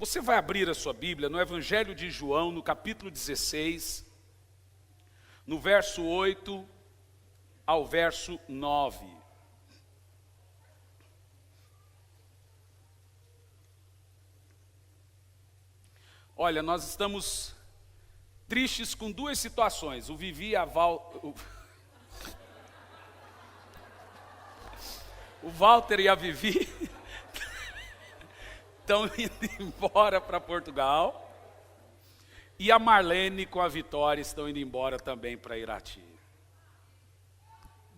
Você vai abrir a sua Bíblia no Evangelho de João, no capítulo 16, no verso 8 ao verso 9. Olha, nós estamos tristes com duas situações. O Vivi e a Val... O Walter e a Vivi estão indo embora para Portugal. E a Marlene com a Vitória estão indo embora também para Irati.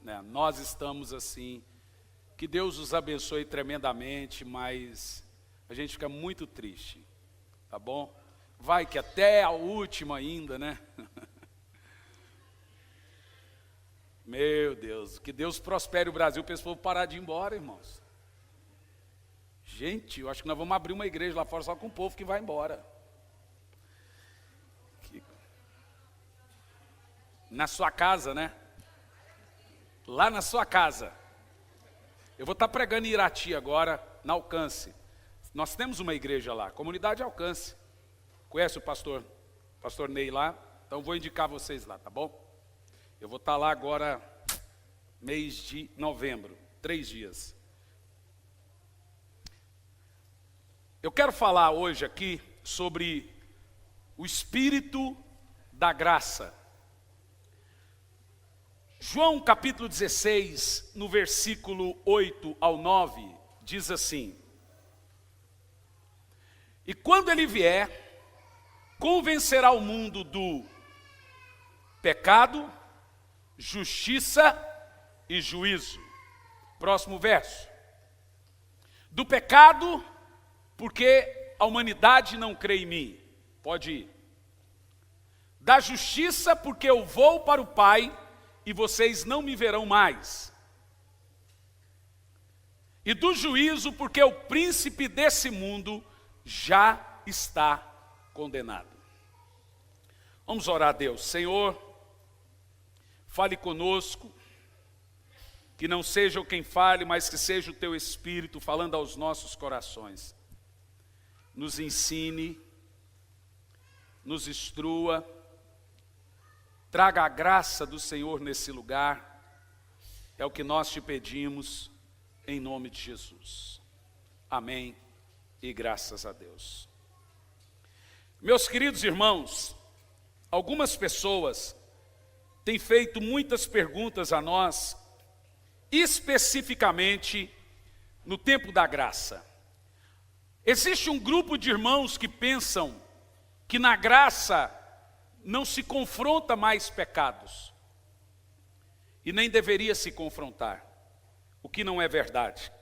Né? Nós estamos assim, que Deus os abençoe tremendamente, mas a gente fica muito triste, tá bom? Vai que até a última ainda, né? Meu Deus, que Deus prospere o Brasil para esse povo parar de ir embora, irmãos. Gente, eu acho que nós vamos abrir uma igreja lá fora só com o povo que vai embora. Na sua casa, né? Lá na sua casa. Eu vou estar pregando em Irati agora, na Alcance. Nós temos uma igreja lá, Comunidade Alcance. Conhece o pastor Ney lá? Então vou indicar vocês lá, tá bom? Eu vou estar lá agora, mês de novembro, 3 dias. Eu quero falar hoje aqui sobre o Espírito da Graça. João capítulo 16, no versículo 8 ao 9, diz assim: E quando ele vier, convencerá o mundo do pecado, justiça e juízo. Próximo verso. Do pecado, porque a humanidade não crê em mim. Pode ir. Da justiça, porque eu vou para o Pai e vocês não me verão mais. E do juízo, porque o príncipe desse mundo já está condenado. Vamos orar a Deus. Senhor, fale conosco, que não seja eu quem fale, mas que seja o Teu Espírito falando aos nossos corações. Nos ensine, nos instrua, traga a graça do Senhor nesse lugar, é o que nós te pedimos, em nome de Jesus. Amém e graças a Deus. Meus queridos irmãos, algumas pessoas têm feito muitas perguntas a nós, especificamente no tempo da graça. Existe um grupo de irmãos que pensam que na graça não se confronta mais pecados. E nem deveria se confrontar, o que não é verdade.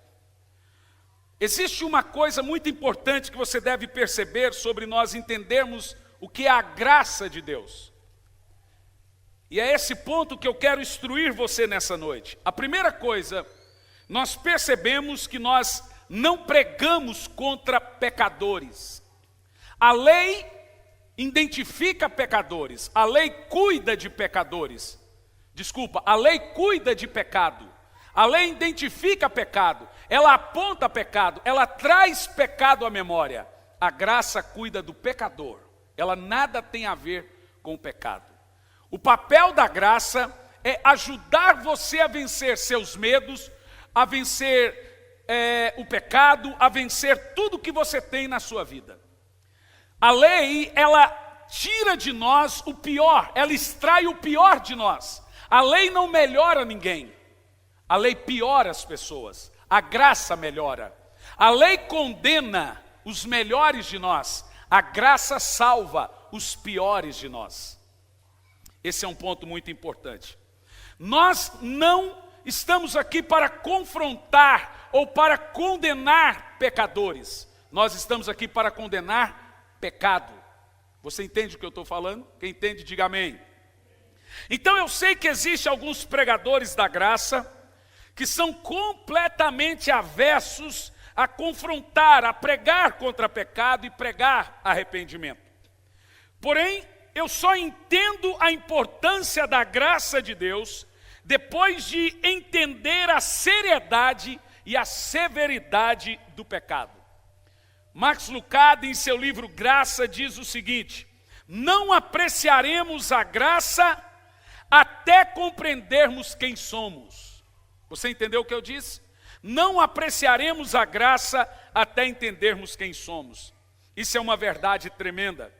Existe uma coisa muito importante que você deve perceber sobre nós entendermos o que é a graça de Deus. E é esse ponto que eu quero instruir você nessa noite. A primeira coisa, nós percebemos que nós não pregamos contra pecadores. A lei identifica pecadores, a lei cuida de pecadores. Desculpa, a lei cuida de pecado. A lei identifica pecado, ela aponta pecado, ela traz pecado à memória. A graça cuida do pecador, ela nada tem a ver com o pecado. O papel da graça é ajudar você a vencer seus medos, a vencer o pecado, a vencer tudo que você tem na sua vida. A lei, ela tira de nós o pior, ela extrai o pior de nós. A lei não melhora ninguém, a lei piora as pessoas, a graça melhora. A lei condena os melhores de nós, a graça salva os piores de nós. Esse é um ponto muito importante. Nós não estamos aqui para confrontar ou para condenar pecadores. Nós estamos aqui para condenar pecado. Você entende o que eu estou falando? Quem entende, diga amém. Então eu sei que existem alguns pregadores da graça que são completamente avessos a confrontar, a pregar contra pecado e pregar arrependimento. Porém, eu só entendo a importância da graça de Deus depois de entender a seriedade e a severidade do pecado. Max Lucado, em seu livro Graça, diz o seguinte: não apreciaremos a graça até compreendermos quem somos. Você entendeu o que eu disse? Não apreciaremos a graça até entendermos quem somos. Isso é uma verdade tremenda.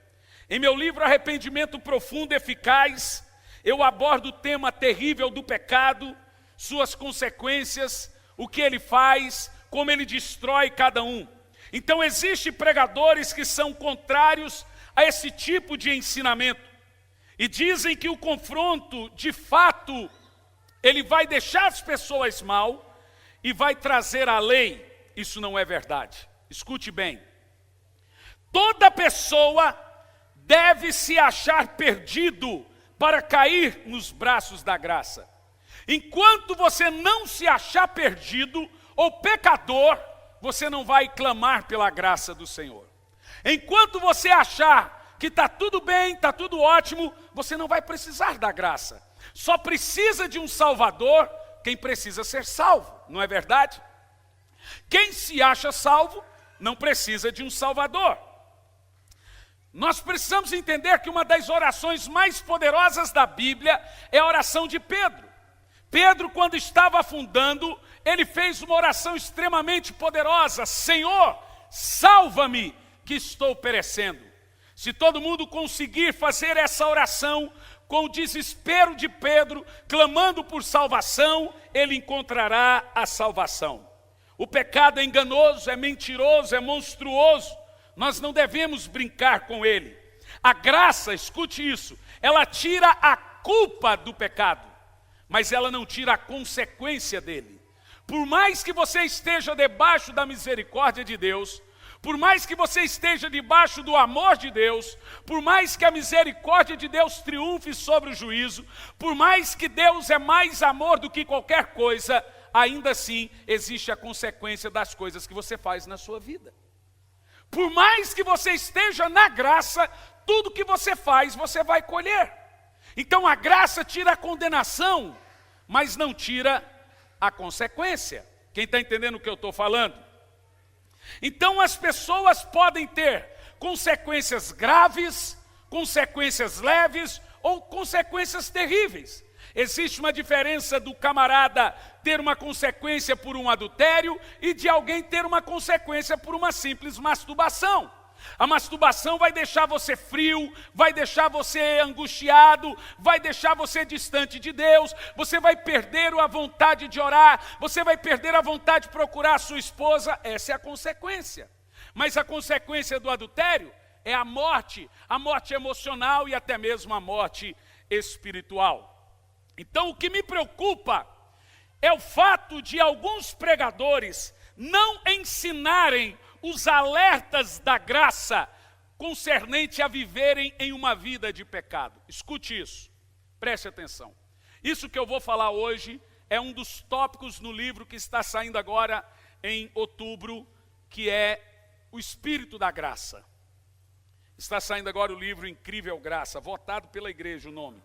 Em meu livro Arrependimento Profundo e Eficaz, eu abordo o tema terrível do pecado, suas consequências, o que ele faz, como ele destrói cada um. Então existem pregadores que são contrários a esse tipo de ensinamento e dizem que o confronto, de fato, ele vai deixar as pessoas mal e vai trazer a lei. Isso não é verdade. Escute bem. Toda pessoa deve se achar perdido para cair nos braços da graça. Enquanto você não se achar perdido ou pecador, você não vai clamar pela graça do Senhor. Enquanto você achar que está tudo bem, está tudo ótimo, você não vai precisar da graça. Só precisa de um Salvador quem precisa ser salvo, não é verdade? Quem se acha salvo não precisa de um Salvador. Nós precisamos entender que uma das orações mais poderosas da Bíblia é a oração de Pedro. Pedro, quando estava afundando, ele fez uma oração extremamente poderosa: Senhor, salva-me, que estou perecendo. Se todo mundo conseguir fazer essa oração com o desespero de Pedro, clamando por salvação, ele encontrará a salvação. O pecado é enganoso, é mentiroso, é monstruoso. Nós não devemos brincar com ele. A graça, escute isso, ela tira a culpa do pecado, mas ela não tira a consequência dele. Por mais que você esteja debaixo da misericórdia de Deus, por mais que você esteja debaixo do amor de Deus, por mais que a misericórdia de Deus triunfe sobre o juízo, por mais que Deus é mais amor do que qualquer coisa, ainda assim existe a consequência das coisas que você faz na sua vida. Por mais que você esteja na graça, tudo que você faz, você vai colher. Então a graça tira a condenação, mas não tira a consequência. Quem está entendendo o que eu estou falando? Então as pessoas podem ter consequências graves, consequências leves ou consequências terríveis. Existe uma diferença do camarada ter uma consequência por um adultério e de alguém ter uma consequência por uma simples masturbação. A masturbação vai deixar você frio, vai deixar você angustiado, vai deixar você distante de Deus, você vai perder a vontade de orar, você vai perder a vontade de procurar a sua esposa. Essa é a consequência. Mas a consequência do adultério é a morte emocional e até mesmo a morte espiritual. Então o que me preocupa é o fato de alguns pregadores não ensinarem os alertas da graça concernente a viverem em uma vida de pecado. Escute isso, preste atenção. Isso que eu vou falar hoje é um dos tópicos no livro que está saindo agora em outubro, que é o Espírito da Graça. Está saindo agora o livro Incrível Graça, votado pela igreja o nome.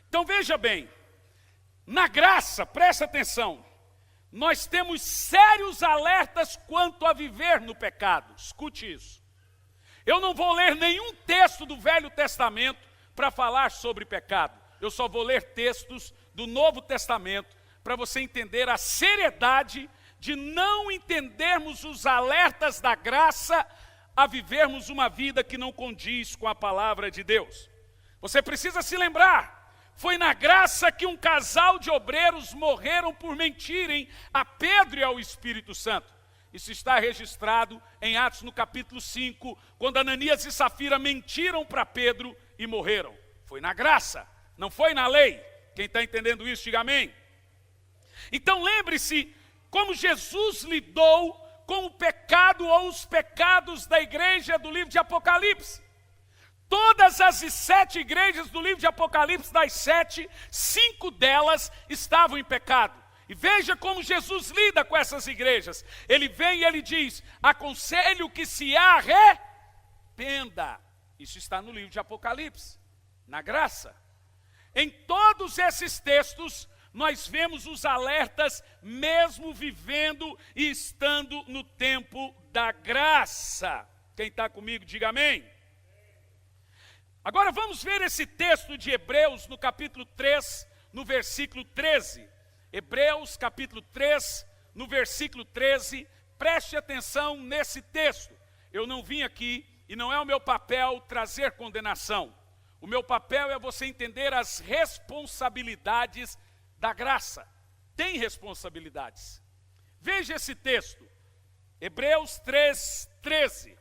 Então veja bem, na graça, preste atenção, nós temos sérios alertas quanto a viver no pecado. Escute isso. Eu não vou ler nenhum texto do Velho Testamento para falar sobre pecado. Eu só vou ler textos do Novo Testamento para você entender a seriedade de não entendermos os alertas da graça a vivermos uma vida que não condiz com a palavra de Deus. Você precisa se lembrar. Foi na graça que um casal de obreiros morreram por mentirem a Pedro e ao Espírito Santo. Isso está registrado em Atos no capítulo 5, quando Ananias e Safira mentiram para Pedro e morreram. Foi na graça, não foi na lei. Quem está entendendo isso, diga amém. Então lembre-se como Jesus lidou com o pecado ou os pecados da igreja do livro de Apocalipse. Todas as 7 igrejas do livro de Apocalipse, das 7, 5 delas estavam em pecado. E veja como Jesus lida com essas igrejas. Ele vem e ele diz: aconselho que se arrependa. Isso está no livro de Apocalipse, na graça. Em todos esses textos, nós vemos os alertas mesmo vivendo e estando no tempo da graça. Quem está comigo, diga amém. Agora vamos ver esse texto de Hebreus no capítulo 3, no versículo 13. Hebreus capítulo 3, no versículo 13. Preste atenção nesse texto. Eu não vim aqui, e não é o meu papel trazer condenação. O meu papel é você entender as responsabilidades da graça. Tem responsabilidades. Veja esse texto. Hebreus 3, 13.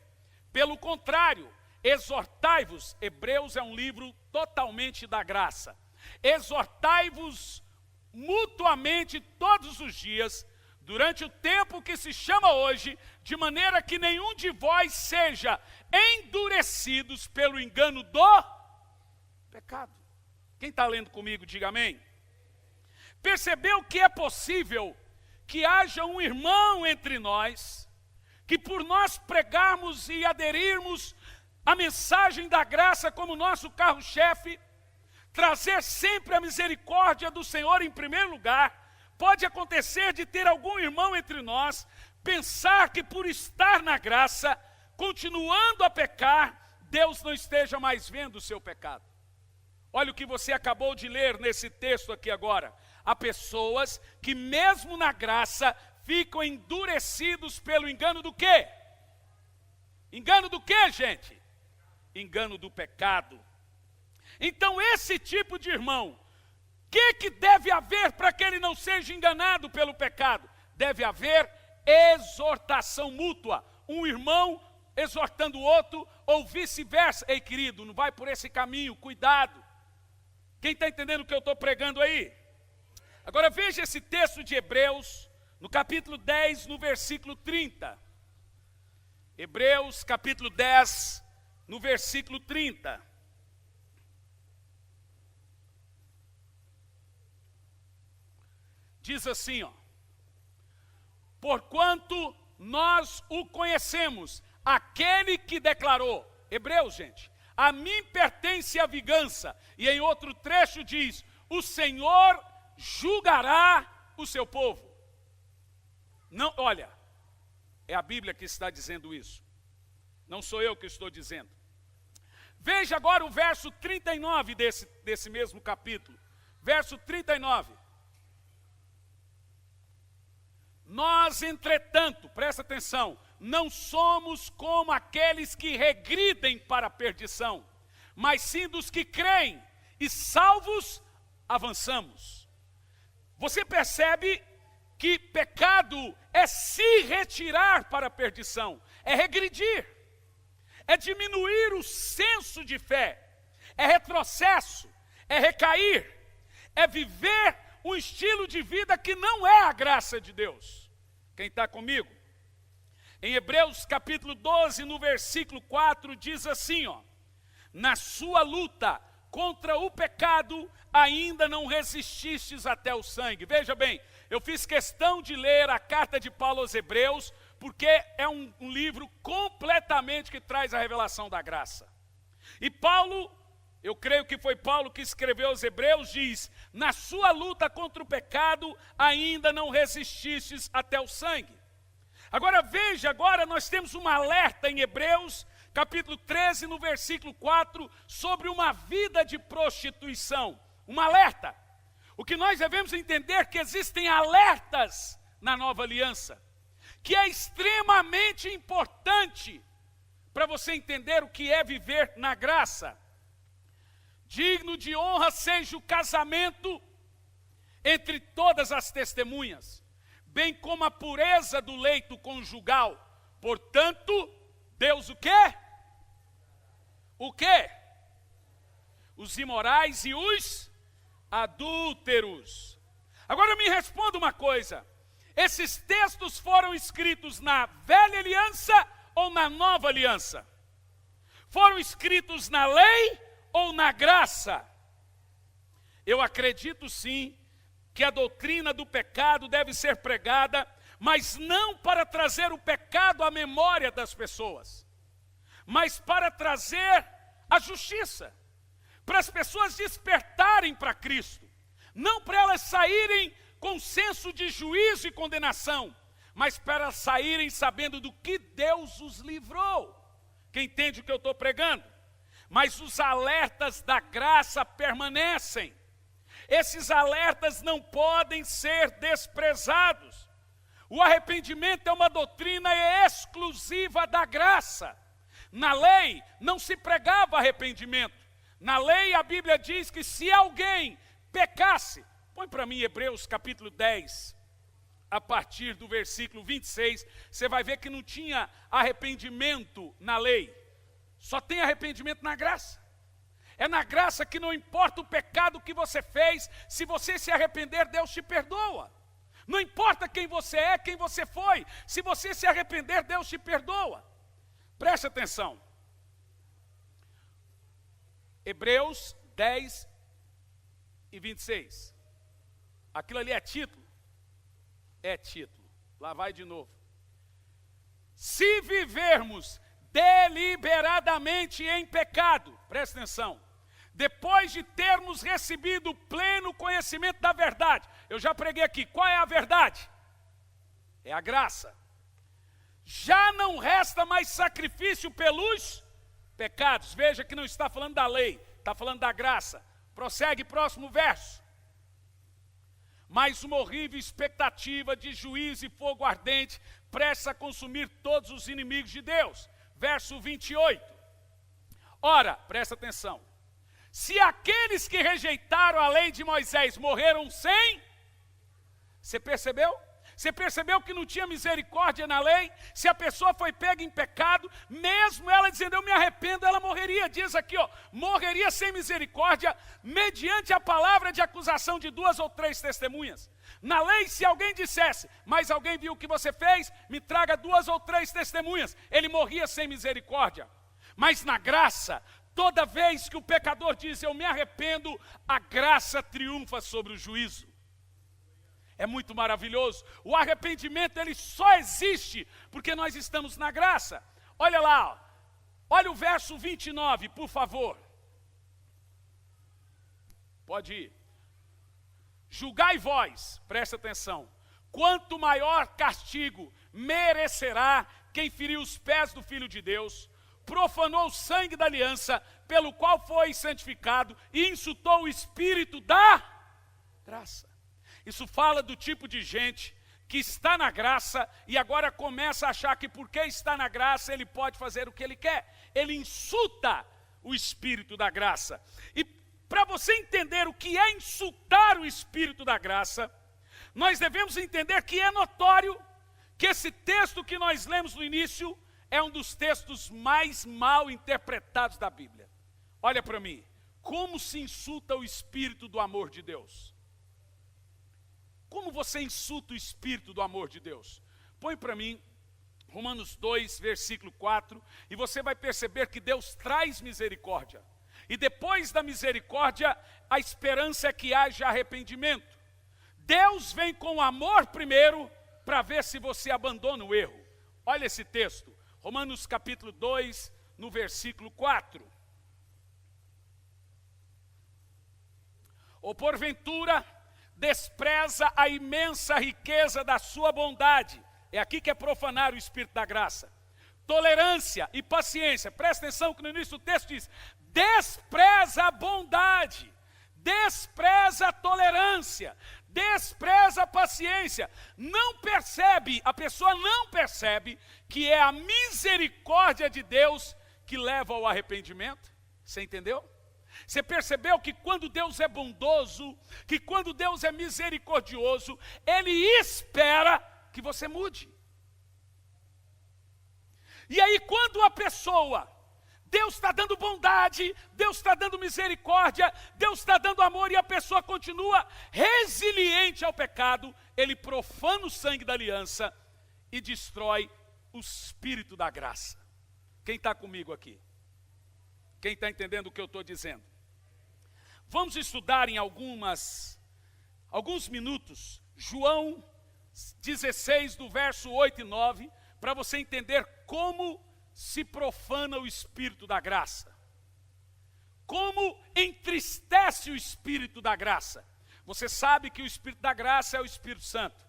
Pelo contrário, exortai-vos. Hebreus é um livro totalmente da graça. Exortai-vos mutuamente todos os dias, durante o tempo que se chama hoje, de maneira que nenhum de vós seja endurecidos pelo engano do pecado. Quem está lendo comigo, diga amém. Percebeu que é possível que haja um irmão entre nós, que por nós pregarmos e aderirmos à mensagem da graça como nosso carro-chefe, trazer sempre a misericórdia do Senhor em primeiro lugar, pode acontecer de ter algum irmão entre nós, pensar que por estar na graça, continuando a pecar, Deus não esteja mais vendo o seu pecado. Olha o que você acabou de ler nesse texto aqui agora. Há pessoas que mesmo na graça ficam endurecidos pelo engano do quê? Engano do quê, gente? Engano do pecado. Então esse tipo de irmão, o que deve haver para que ele não seja enganado pelo pecado? Deve haver exortação mútua. Um irmão exortando o outro ou vice-versa. Ei, querido, não vai por esse caminho, cuidado. Quem está entendendo o que eu estou pregando aí? Agora veja esse texto de Hebreus, no capítulo 10, no versículo 30. Hebreus, capítulo 10, no versículo 30. Diz assim, ó. Porquanto nós o conhecemos, aquele que declarou. Hebreus, gente. A mim pertence a vingança. E em outro trecho diz, o Senhor julgará o seu povo. Não, olha, é a Bíblia que está dizendo isso. Não sou eu que estou dizendo. Veja agora o verso 39 desse mesmo capítulo. Verso 39. Nós, entretanto, presta atenção, não somos como aqueles que regridem para a perdição, mas sim dos que creem, e salvos avançamos. Você percebe que pecado é se retirar para a perdição, é regredir, é diminuir o senso de fé, é retrocesso, é recair, é viver um estilo de vida que não é a graça de Deus. Quem está comigo? Em Hebreus capítulo 12, no versículo 4, diz assim, ó. Na sua luta contra o pecado, ainda não resististes até o sangue. Veja bem, eu fiz questão de ler a carta de Paulo aos Hebreus, porque é um livro completamente que traz a revelação da graça. E Paulo, eu creio que foi Paulo que escreveu aos Hebreus, diz, na sua luta contra o pecado, ainda não resististes até o sangue. Agora veja, agora nós temos um alerta em Hebreus, capítulo 13, no versículo 4, sobre uma vida de prostituição. Um alerta. O que nós devemos entender é que existem alertas na nova aliança, que é extremamente importante para você entender o que é viver na graça. Digno de honra seja o casamento entre todas as testemunhas, bem como a pureza do leito conjugal. Portanto, Deus o quê? O quê? Os imorais e os adúlteros. Agora me responda uma coisa. Esses textos foram escritos na velha aliança ou na nova aliança? Foram escritos na lei ou na graça? Eu acredito sim que a doutrina do pecado deve ser pregada, mas não para trazer o pecado à memória das pessoas, mas para trazer a justiça, para as pessoas despertarem para Cristo, não para elas saírem com senso de juízo e condenação, mas para saírem sabendo do que Deus os livrou. Quem entende o que eu estou pregando? Mas os alertas da graça permanecem. Esses alertas não podem ser desprezados. O arrependimento é uma doutrina exclusiva da graça. Na lei não se pregava arrependimento. Na lei a Bíblia diz que se alguém pecasse, põe para mim Hebreus capítulo 10, a partir do versículo 26, você vai ver que não tinha arrependimento na lei. Só tem arrependimento na graça. É na graça que não importa o pecado que você fez, se você se arrepender, Deus te perdoa. Não importa quem você é, quem você foi, se você se arrepender, Deus te perdoa. Preste atenção. Hebreus 10 e 26. Aquilo ali é título? É título. Lá vai de novo. Se vivermos deliberadamente em pecado, presta atenção, depois de termos recebido o pleno conhecimento da verdade, eu já preguei aqui, qual é a verdade? É a graça. Já não resta mais sacrifício pelos pecados. Veja que não está falando da lei, está falando da graça. Prossegue, próximo verso. Mas uma horrível expectativa de juízo e fogo ardente prestes a consumir todos os inimigos de Deus. Verso 28. Ora, presta atenção. Se aqueles que rejeitaram a lei de Moisés morreram sem... Você percebeu? Você percebeu que não tinha misericórdia na lei? Se a pessoa foi pega em pecado, mesmo ela dizendo eu me arrependo, ela morreria. Diz aqui, ó, morreria sem misericórdia, mediante a palavra de acusação de 2 ou 3 testemunhas. Na lei, se alguém dissesse, mas alguém viu o que você fez, me traga 2 ou 3 testemunhas, ele morria sem misericórdia. Mas na graça, toda vez que o pecador diz eu me arrependo, a graça triunfa sobre o juízo. É muito maravilhoso. O arrependimento ele só existe porque nós estamos na graça. Olha lá, ó. Olha o verso 29, por favor. Pode ir. Julgai vós, presta atenção, quanto maior castigo merecerá quem feriu os pés do Filho de Deus, profanou o sangue da aliança, pelo qual foi santificado, e insultou o Espírito da graça. Isso fala do tipo de gente que está na graça e agora começa a achar que porque está na graça ele pode fazer o que ele quer. Ele insulta o Espírito da graça. E para você entender o que é insultar o Espírito da graça, nós devemos entender que é notório que esse texto que nós lemos no início é um dos textos mais mal interpretados da Bíblia. Olha para mim, como se insulta o Espírito do amor de Deus? Como você insulta o Espírito do amor de Deus? Põe para mim Romanos 2, versículo 4, e você vai perceber que Deus traz misericórdia. E depois da misericórdia, a esperança é que haja arrependimento. Deus vem com amor primeiro, para ver se você abandona o erro. Olha esse texto, Romanos capítulo 2, no versículo 4. Ou porventura despreza a imensa riqueza da sua bondade. É aqui que é profanar o Espírito da graça. Tolerância e paciência. Presta atenção que no início do texto diz, despreza a bondade, despreza a tolerância, despreza a paciência. Não percebe, a pessoa não percebe que é a misericórdia de Deus que leva ao arrependimento. Você entendeu? Você percebeu que quando Deus é bondoso, que quando Deus é misericordioso, Ele espera que você mude. E aí quando a pessoa, Deus está dando bondade, Deus está dando misericórdia, Deus está dando amor e a pessoa continua resiliente ao pecado, Ele profana o sangue da aliança e destrói o Espírito da graça. Quem está comigo aqui? Quem está entendendo o que eu estou dizendo? Vamos estudar em alguns minutos, João 16, do verso 8 e 9, para você entender como se profana o Espírito da graça. Como entristece o Espírito da graça. Você sabe que o Espírito da graça é o Espírito Santo.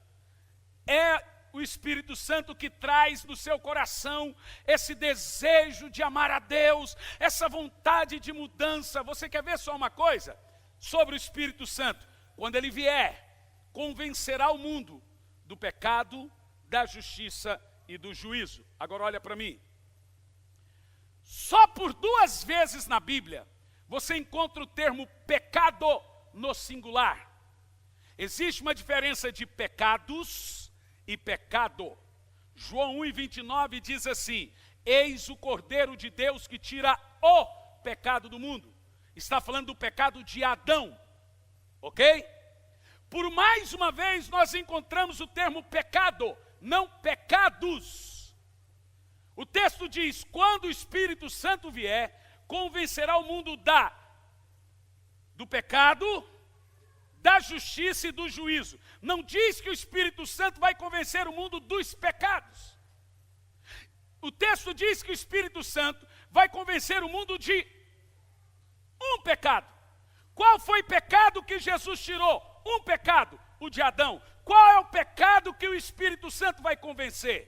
É o Espírito Santo que traz no seu coração esse desejo de amar a Deus, essa vontade de mudança. Você quer ver só uma coisa sobre o Espírito Santo? Quando ele vier, convencerá o mundo do pecado, da justiça e do juízo. Agora olha para mim. Só por 2 vezes na Bíblia você encontra o termo pecado no singular. Existe uma diferença de pecados e pecado. João 1:29 diz assim: eis o Cordeiro de Deus que tira o pecado do mundo. Está falando do pecado de Adão, ok? Por mais uma vez nós encontramos o termo pecado, não pecados. O texto diz: quando o Espírito Santo vier, convencerá o mundo do pecado, da justiça e do juízo. Não diz que o Espírito Santo vai convencer o mundo dos pecados. O texto diz que o Espírito Santo vai convencer o mundo de um pecado. Qual foi o pecado que Jesus tirou? Um pecado, o de Adão. Qual é o pecado que o Espírito Santo vai convencer?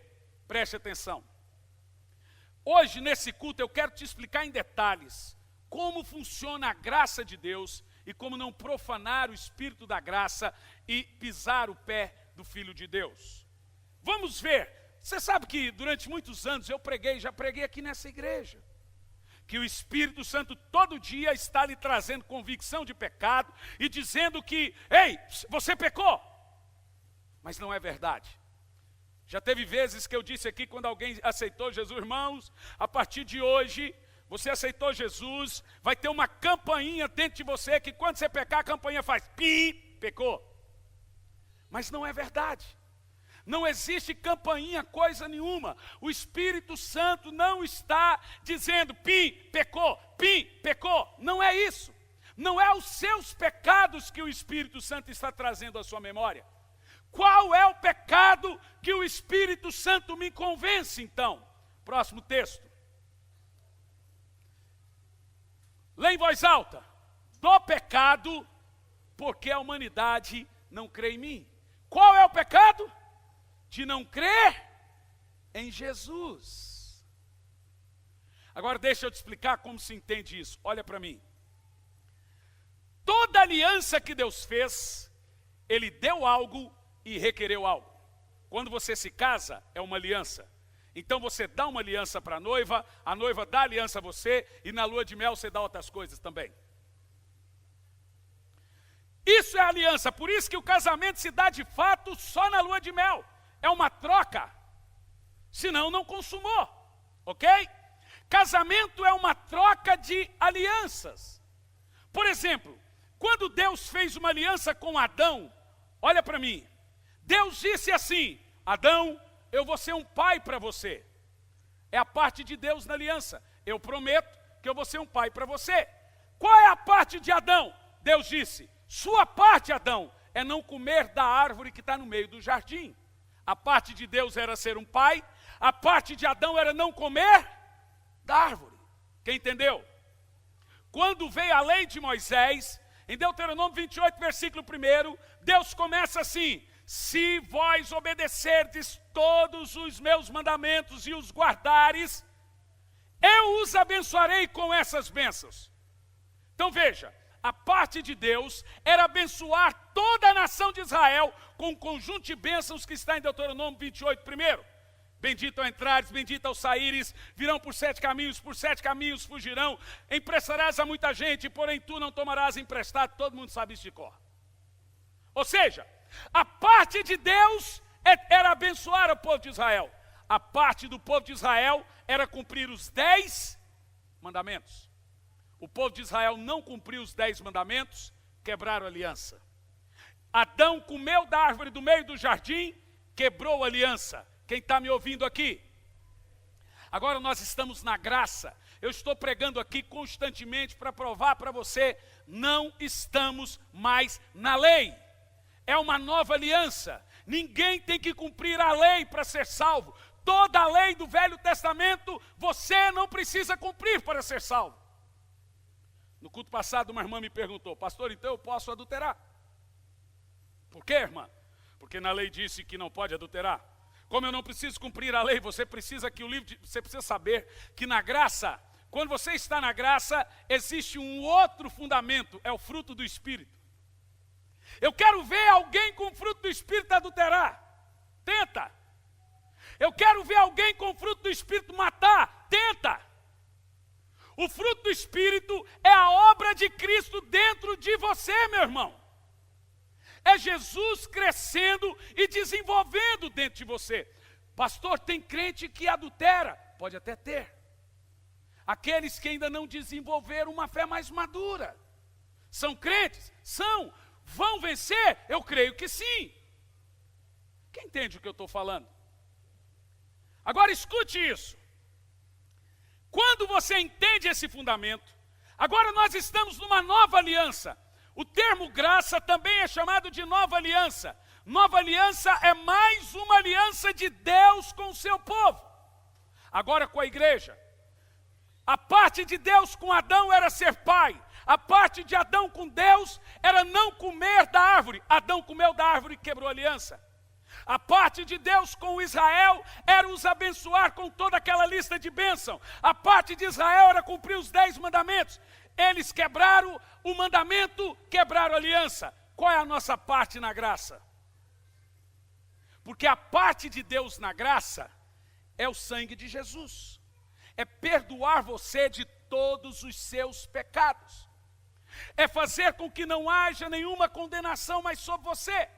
Preste atenção. Hoje, nesse culto, eu quero te explicar em detalhes como funciona a graça de Deus e como não profanar o Espírito da graça e pisar o pé do Filho de Deus. Vamos ver. Você sabe que durante muitos anos eu já preguei aqui nessa igreja, que o Espírito Santo todo dia está lhe trazendo convicção de pecado e dizendo que, ei, você pecou. Mas não é verdade. Já teve vezes que eu disse aqui, quando alguém aceitou Jesus, irmãos, a partir de hoje, você aceitou Jesus, vai ter uma campainha dentro de você, que quando você pecar, a campainha faz pim, pecou. Mas não é verdade. Não existe campainha, coisa nenhuma. O Espírito Santo não está dizendo pim, pecou. Não é isso. Não é os seus pecados que o Espírito Santo está trazendo à sua memória. Qual é o pecado que o Espírito Santo me convence, então? Próximo texto. Lê em voz alta. Do pecado, porque a humanidade não crê em mim. Qual é o pecado? De não crer em Jesus. Agora deixa eu te explicar como se entende isso. Olha para mim. Toda aliança que Deus fez, Ele deu algo e requereu algo. Quando você se casa, é uma aliança. Então você dá uma aliança para a noiva dá aliança a você, e na lua de mel você dá outras coisas também. Isso é aliança, por isso que o casamento se dá de fato só na lua de mel. É uma troca, senão não consumou, ok? Casamento é uma troca de alianças. Por exemplo, quando Deus fez uma aliança com Adão, olha para mim, Deus disse assim: Adão, eu vou ser um pai para você. É a parte de Deus na aliança. Eu prometo que eu vou ser um pai para você. Qual é a parte de Adão? Deus disse: sua parte, Adão, é não comer da árvore que está no meio do jardim. A parte de Deus era ser um pai, a parte de Adão era não comer da árvore. Quem entendeu? Quando veio a lei de Moisés, em Deuteronômio 28, versículo 1, Deus começa assim: se vós obedecerdes todos os meus mandamentos e os guardares, eu os abençoarei com essas bênçãos. Então veja, a parte de Deus era abençoar toda a nação de Israel com um conjunto de bênçãos que está em Deuteronômio 28, 1. Bendito ao entrares, bendito ao saíres, virão por 7 caminhos fugirão, emprestarás a muita gente, porém tu não tomarás emprestado. Todo mundo sabe isso de cor. Ou seja, a parte de Deus era abençoar o povo de Israel. A parte do povo de Israel era cumprir os 10 mandamentos. O povo de Israel não cumpriu os 10 mandamentos, quebraram a aliança. Adão comeu da árvore do meio do jardim, quebrou a aliança. Quem está me ouvindo aqui? Agora nós estamos na graça. Eu estou pregando aqui constantemente para provar para você, não estamos mais na lei. É uma nova aliança. Ninguém tem que cumprir a lei para ser salvo. Toda a lei do Velho Testamento, você não precisa cumprir para ser salvo. No culto passado, uma irmã me perguntou: pastor, então eu posso adulterar? Por quê, irmã? Porque na lei disse que não pode adulterar. Como eu não preciso cumprir a lei, você precisa saber que na graça, quando você está na graça, existe um outro fundamento, é o fruto do Espírito. Eu quero ver alguém com o fruto do Espírito adulterar. Tenta. Eu quero ver alguém com o fruto do Espírito matar. Tenta. O fruto do Espírito é a obra de Cristo dentro de você, meu irmão. É Jesus crescendo e desenvolvendo dentro de você. Pastor, tem crente que adultera? Pode até ter. Aqueles que ainda não desenvolveram uma fé mais madura. São crentes? São. Vão vencer? Eu creio que sim. Quem entende o que eu estou falando? Agora escute isso. Quando você entende esse fundamento, agora nós estamos numa nova aliança. O termo graça também é chamado de nova aliança. Nova aliança é mais uma aliança de Deus com o seu povo. Agora com a igreja. A parte de Deus com Adão era ser pai. A parte de Adão com Deus era não comer da árvore. Adão comeu da árvore e quebrou a aliança. A parte de Deus com Israel era os abençoar com toda aquela lista de bênção. A parte de Israel era cumprir os 10 mandamentos. Eles quebraram o mandamento, quebraram a aliança. Qual é a nossa parte na graça? Porque a parte de Deus na graça é o sangue de Jesus. É perdoar você de todos os seus pecados. É fazer com que não haja nenhuma condenação mais sobre você.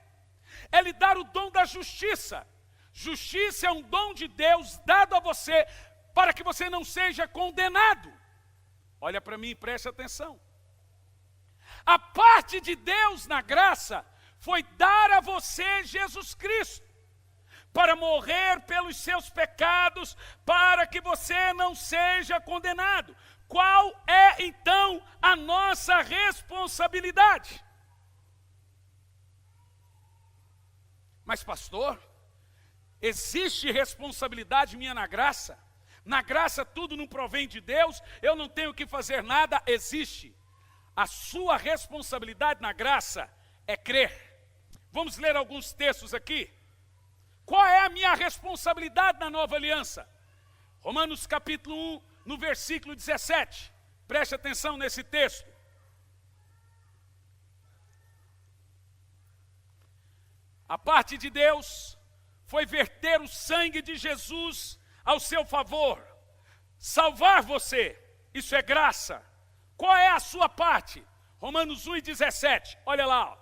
É lhe dar o dom da justiça. Justiça é um dom de Deus dado a você para que você não seja condenado. Olha para mim e preste atenção. A parte de Deus na graça foi dar a você Jesus Cristo, para morrer pelos seus pecados, para que você não seja condenado. Qual é então a nossa responsabilidade? Mas pastor, existe responsabilidade minha na graça? Na graça tudo não provém de Deus, eu não tenho que fazer nada, existe. A sua responsabilidade na graça é crer. Vamos ler alguns textos aqui. Qual é a minha responsabilidade na nova aliança? Romanos capítulo 1, no versículo 17. Preste atenção nesse texto. A parte de Deus foi verter o sangue de Jesus ao seu favor, salvar você, isso é graça. Qual é a sua parte? Romanos 1:17, olha lá.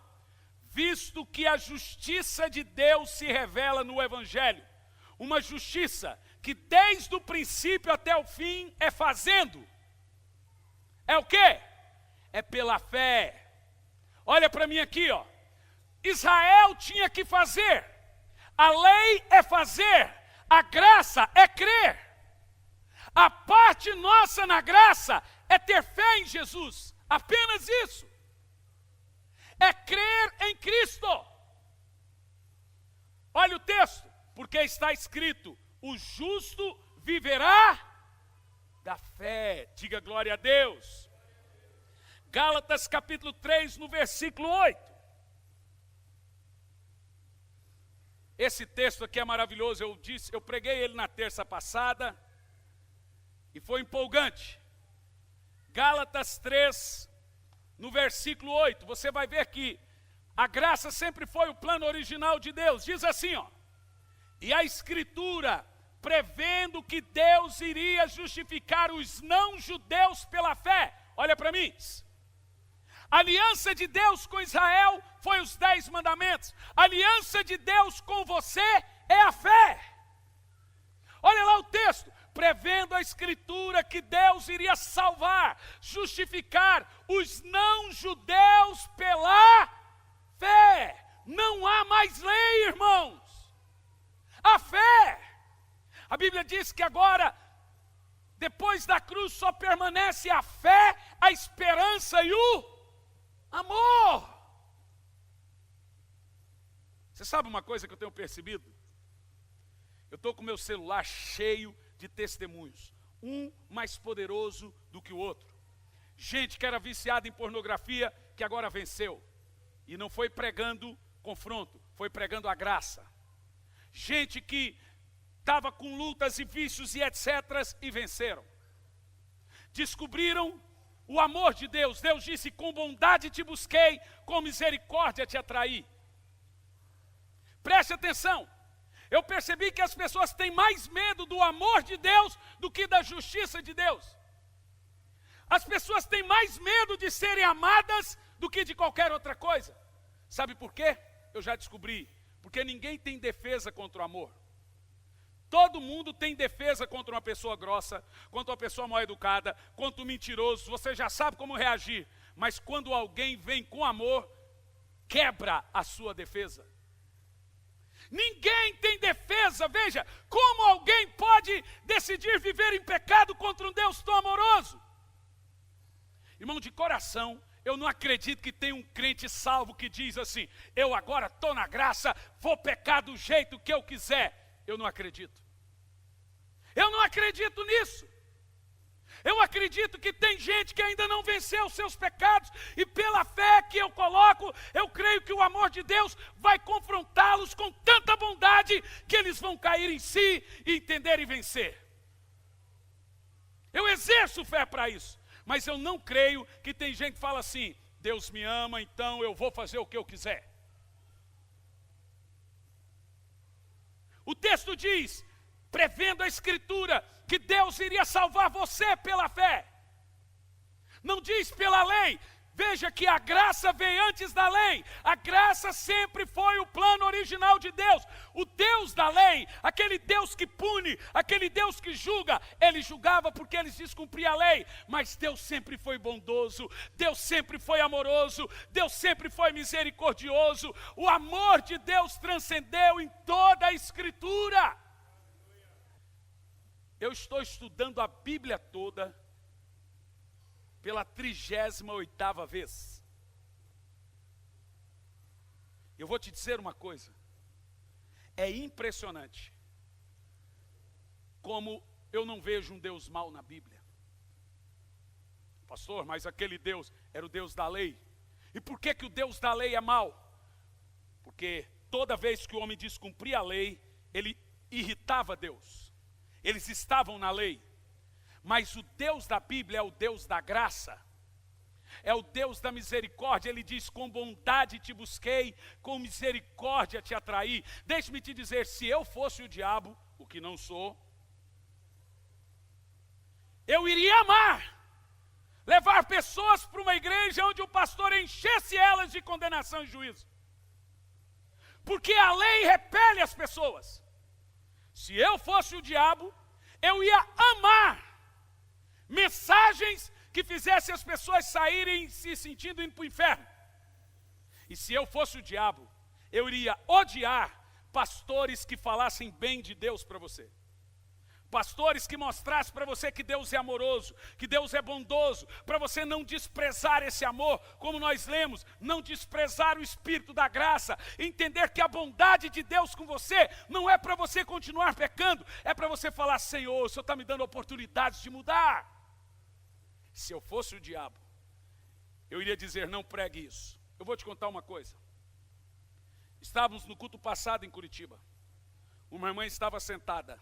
Visto que a justiça de Deus se revela no Evangelho, uma justiça que desde o princípio até o fim é fazendo. É o quê? É pela fé. Olha para mim aqui, ó. Israel tinha que fazer, a lei é fazer, a graça é crer. A parte nossa na graça é ter fé em Jesus, apenas isso. É crer em Cristo. Olha o texto, porque está escrito, o justo viverá da fé. Diga glória a Deus. Gálatas capítulo 3, no versículo 8. Esse texto aqui é maravilhoso, eu preguei ele na terça passada e foi empolgante. Gálatas 3, no versículo 8, você vai ver que a graça sempre foi o plano original de Deus. Diz assim, ó, e a Escritura, prevendo que Deus iria justificar os não-judeus pela fé. Olha para mim. A aliança de Deus com Israel foi os 10 mandamentos. A aliança de Deus com você é a fé. Olha lá o texto. Prevendo a Escritura que Deus iria salvar, justificar os não-judeus pela fé. Não há mais lei, irmãos. A fé. A Bíblia diz que agora, depois da cruz, só permanece a fé, a esperança e o amor. Você sabe uma coisa que eu tenho percebido? Eu estou com meu celular cheio de testemunhos, um mais poderoso do que o outro. Gente que era viciada em pornografia, que agora venceu. E não foi pregando confronto, foi pregando a graça. gente que estava com lutas e vícios e etc. e venceram. Descobriram o amor de Deus. Deus disse: com bondade te busquei, com misericórdia te atraí. Preste atenção. Eu percebi que as pessoas têm mais medo do amor de Deus do que da justiça de Deus. As pessoas têm mais medo de serem amadas do que de qualquer outra coisa. Sabe por quê? Eu já descobri. Porque ninguém tem defesa contra o amor. Todo mundo tem defesa contra uma pessoa grossa, contra uma pessoa mal educada, contra um mentiroso. Você já sabe como reagir. Mas quando alguém vem com amor, quebra a sua defesa. Ninguém tem defesa. Veja, como alguém pode decidir viver em pecado contra um Deus tão amoroso? Irmão, de coração, eu não acredito que tem um crente salvo que diz assim: eu agora estou na graça, vou pecar do jeito que eu quiser. Eu não acredito. Eu não acredito nisso. Eu acredito que tem gente que ainda não venceu os seus pecados, e pela fé que eu coloco, eu creio que o amor de Deus vai confrontá-los com tanta bondade que eles vão cair em si e entender e vencer. Eu exerço fé para isso, mas eu não creio que tem gente que fala assim: Deus me ama, então eu vou fazer o que eu quiser. O texto diz, prevendo a Escritura, que Deus iria salvar você pela fé. Não diz pela lei. Veja que a graça veio antes da lei. A graça sempre foi o plano original de Deus. O Deus da lei, aquele Deus que pune, aquele Deus que julga, ele julgava porque eles descumpriam a lei. Mas Deus sempre foi bondoso, Deus sempre foi amoroso, Deus sempre foi misericordioso. O amor de Deus transcendeu em toda a Escritura. Eu estou estudando a Bíblia toda pela 38ª vez. Eu vou te dizer uma coisa. É impressionante como eu não vejo um Deus mau na Bíblia. Pastor, mas aquele Deus era o Deus da lei. E por que que o Deus da lei é mau? Porque toda vez que o homem descumpria a lei, ele irritava Deus. Eles estavam na lei, mas o Deus da Bíblia é o Deus da graça, é o Deus da misericórdia. Ele diz: com bondade te busquei, com misericórdia te atraí. Deixe-me te dizer, se eu fosse o diabo, o que não sou, eu iria amar, levar pessoas para uma igreja onde o pastor enchesse elas de condenação e juízo, porque a lei repele as pessoas. Se eu fosse o diabo, eu ia amar mensagens que fizessem as pessoas saírem se sentindo indo para o inferno. E se eu fosse o diabo, eu iria odiar pastores que falassem bem de Deus para você. Pastores que mostrassem para você que Deus é amoroso, que Deus é bondoso, para você não desprezar esse amor, como nós lemos, não desprezar o Espírito da graça, entender que a bondade de Deus com você não é para você continuar pecando, é para você falar: Senhor, o Senhor está me dando oportunidades de mudar. Se eu fosse o diabo, eu iria dizer: não pregue isso. Eu vou te contar uma coisa. Estávamos no culto passado em Curitiba, uma irmã estava sentada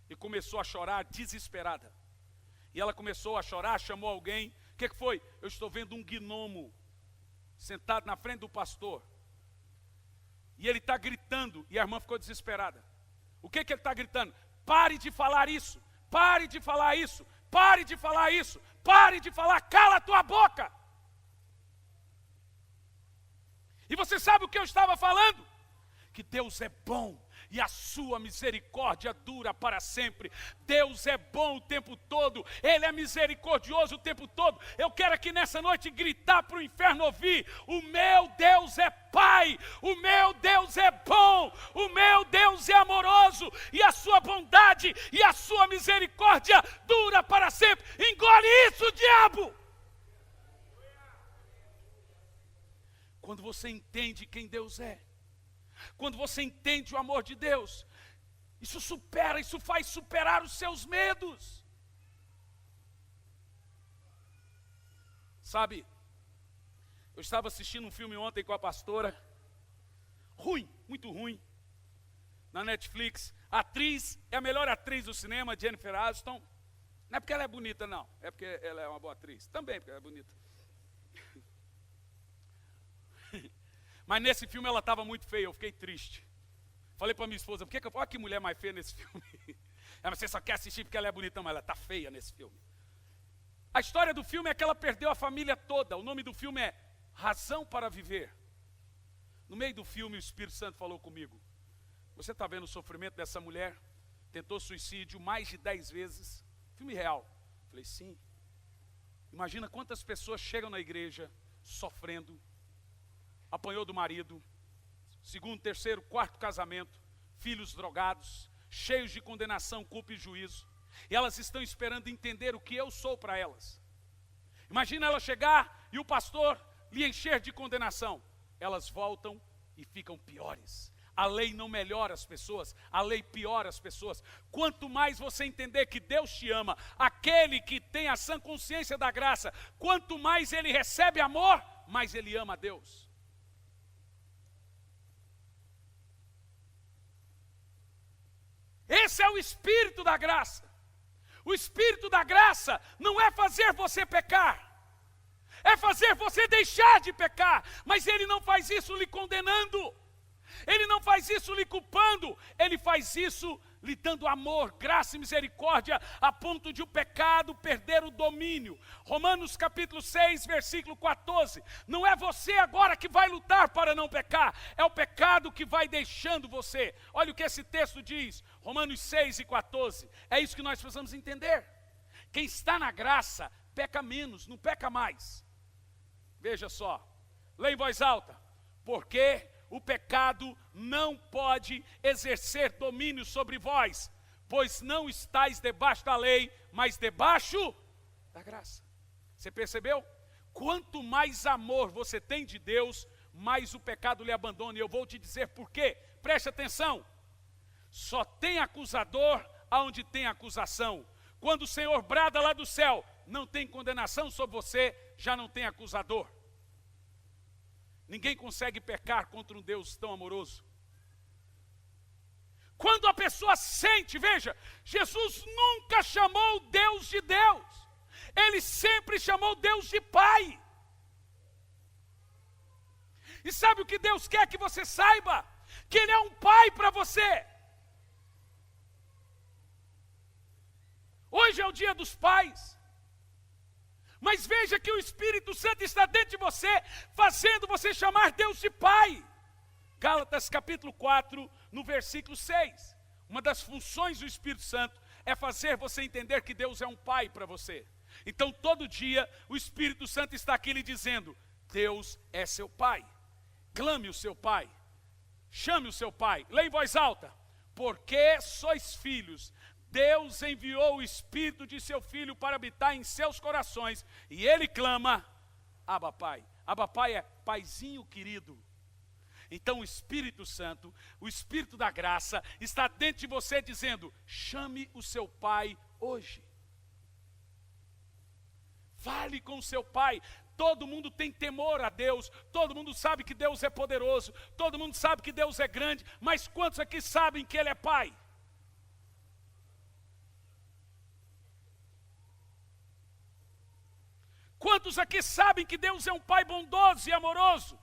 e começou a chorar desesperada. E ela começou a chorar, chamou alguém. O que foi? Eu estou vendo um gnomo sentado na frente do pastor. E ele está gritando. E a irmã ficou desesperada. O que ele está gritando? Pare de falar isso. Pare de falar isso. Pare de falar isso. Pare de falar. Cala a tua boca. E você sabe o que eu estava falando? Que Deus é bom e a sua misericórdia dura para sempre. Deus é bom o tempo todo, Ele é misericordioso o tempo todo. Eu quero aqui nessa noite gritar para o inferno ouvir: o meu Deus é Pai, o meu Deus é bom, o meu Deus é amoroso, e a sua bondade e a sua misericórdia dura para sempre. Engole isso, diabo! Quando você entende quem Deus é, quando você entende o amor de Deus, isso faz superar os seus medos. Sabe, eu estava assistindo um filme ontem com a pastora, ruim, muito ruim. na Netflix. A atriz é a melhor atriz do cinema, Jennifer Aniston. Não é porque ela é bonita, não. É porque ela é uma boa atriz. Também porque ela é bonita. Mas nesse filme ela estava muito feia, eu fiquei triste. Falei para minha esposa, por que eu falo, olha que mulher mais feia nesse filme. Ela, você só quer assistir porque ela é bonita, mas ela está feia nesse filme. A história do filme é que ela perdeu a família toda. O nome do filme é Razão para Viver. No meio do filme o Espírito Santo falou comigo. Você está vendo o sofrimento dessa mulher? Tentou suicídio mais de 10 vezes. Filme real. Falei, sim. Imagina quantas pessoas chegam na igreja sofrendo. Apanhou do marido. Segundo, terceiro, quarto casamento. Filhos drogados. Cheios de condenação, culpa e juízo. E elas estão esperando entender o que eu sou para elas. Imagina ela chegar e o pastor lhe encher de condenação. Elas voltam e ficam piores. A lei não melhora as pessoas, a lei piora as pessoas. Quanto mais você entender que Deus te ama, aquele que tem a sã consciência da graça, quanto mais ele recebe amor, mais ele ama a Deus. Esse é o Espírito da graça. O Espírito da graça não é fazer você pecar. É fazer você deixar de pecar. Mas ele não faz isso lhe condenando. Ele não faz isso lhe culpando. Ele faz isso lhe dando amor, graça e misericórdia, a ponto de o pecado perder o domínio. Romanos capítulo 6, versículo 14. Não é você agora que vai lutar para não pecar. É o pecado que vai deixando você. Olha o que esse texto diz. Romanos 6 e 14. É isso que nós precisamos entender. Quem está na graça, peca menos, não peca mais. Veja só. Leia em voz alta. Porque o pecado não pode exercer domínio sobre vós, pois não estáis debaixo da lei, mas debaixo da graça. Você percebeu? Quanto mais amor você tem de Deus, mais o pecado lhe abandona. E eu vou te dizer por quê. Preste atenção. Só tem acusador aonde tem acusação. Quando o Senhor brada lá do céu, não tem condenação sobre você, já não tem acusador. Ninguém consegue pecar contra um Deus tão amoroso. Quando a pessoa sente, veja, Jesus nunca chamou Deus de Deus. Ele sempre chamou Deus de Pai. E sabe o que Deus quer que você saiba? Que Ele é um Pai para você. Hoje é o dia dos pais. Mas veja que o Espírito Santo está dentro de você, fazendo você chamar Deus de Pai. Gálatas capítulo 4, no versículo 6. Uma das funções do Espírito Santo é fazer você entender que Deus é um Pai para você. Então todo dia o Espírito Santo está aqui lhe dizendo, Deus é seu Pai. Clame o seu Pai. Chame o seu Pai. Leia em voz alta. Porque sois filhos, Deus enviou o Espírito de seu Filho para habitar em seus corações. E Ele clama, Abba Pai. Abba Pai é Paizinho querido. Então o Espírito Santo, o Espírito da graça, está dentro de você dizendo, chame o seu Pai hoje. Fale com o seu Pai. Todo mundo tem temor a Deus, todo mundo sabe que Deus é poderoso, todo mundo sabe que Deus é grande, mas quantos aqui sabem que Ele é Pai? Quantos aqui sabem que Deus é um Pai bondoso e amoroso?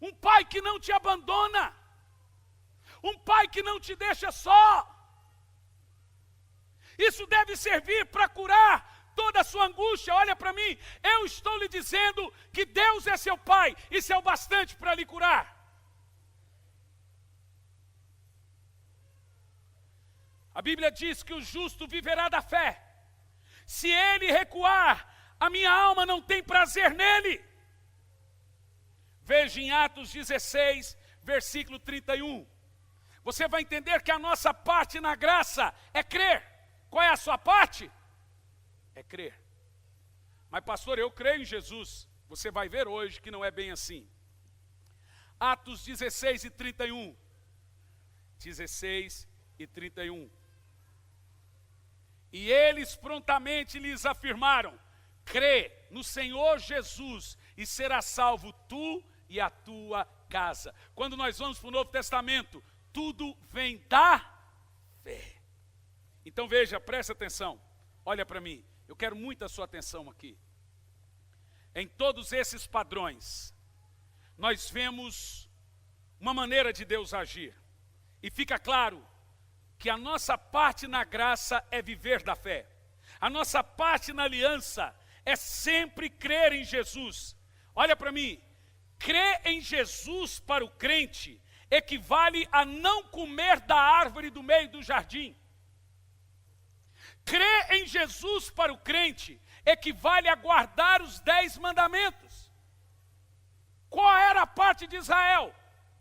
Um Pai que não te abandona. Um Pai que não te deixa só. Isso deve servir para curar toda a sua angústia. Olha para mim, eu estou lhe dizendo que Deus é seu Pai. Isso é o bastante para lhe curar. A Bíblia diz que o justo viverá da fé. Se ele recuar, a minha alma não tem prazer nele. Veja em Atos 16, versículo 31. Você vai entender que a nossa parte na graça é crer. Qual é a sua parte? É crer. Mas pastor, eu creio em Jesus. Você vai ver hoje que não é bem assim. Atos 16 e 31. 16 e 31. E eles prontamente lhes afirmaram, crê no Senhor Jesus e serás salvo tu e a tua casa. Quando nós vamos para o Novo Testamento, tudo vem da fé. Então veja, presta atenção, olha para mim, eu quero muito a sua atenção aqui. Em todos esses padrões, nós vemos uma maneira de Deus agir. E fica claro que a nossa parte na graça é viver da fé. A nossa parte na aliança é sempre crer em Jesus. Olha para mim, crer em Jesus para o crente equivale a não comer da árvore do meio do jardim. Crer em Jesus para o crente equivale a guardar os 10 mandamentos. Qual era a parte de Israel?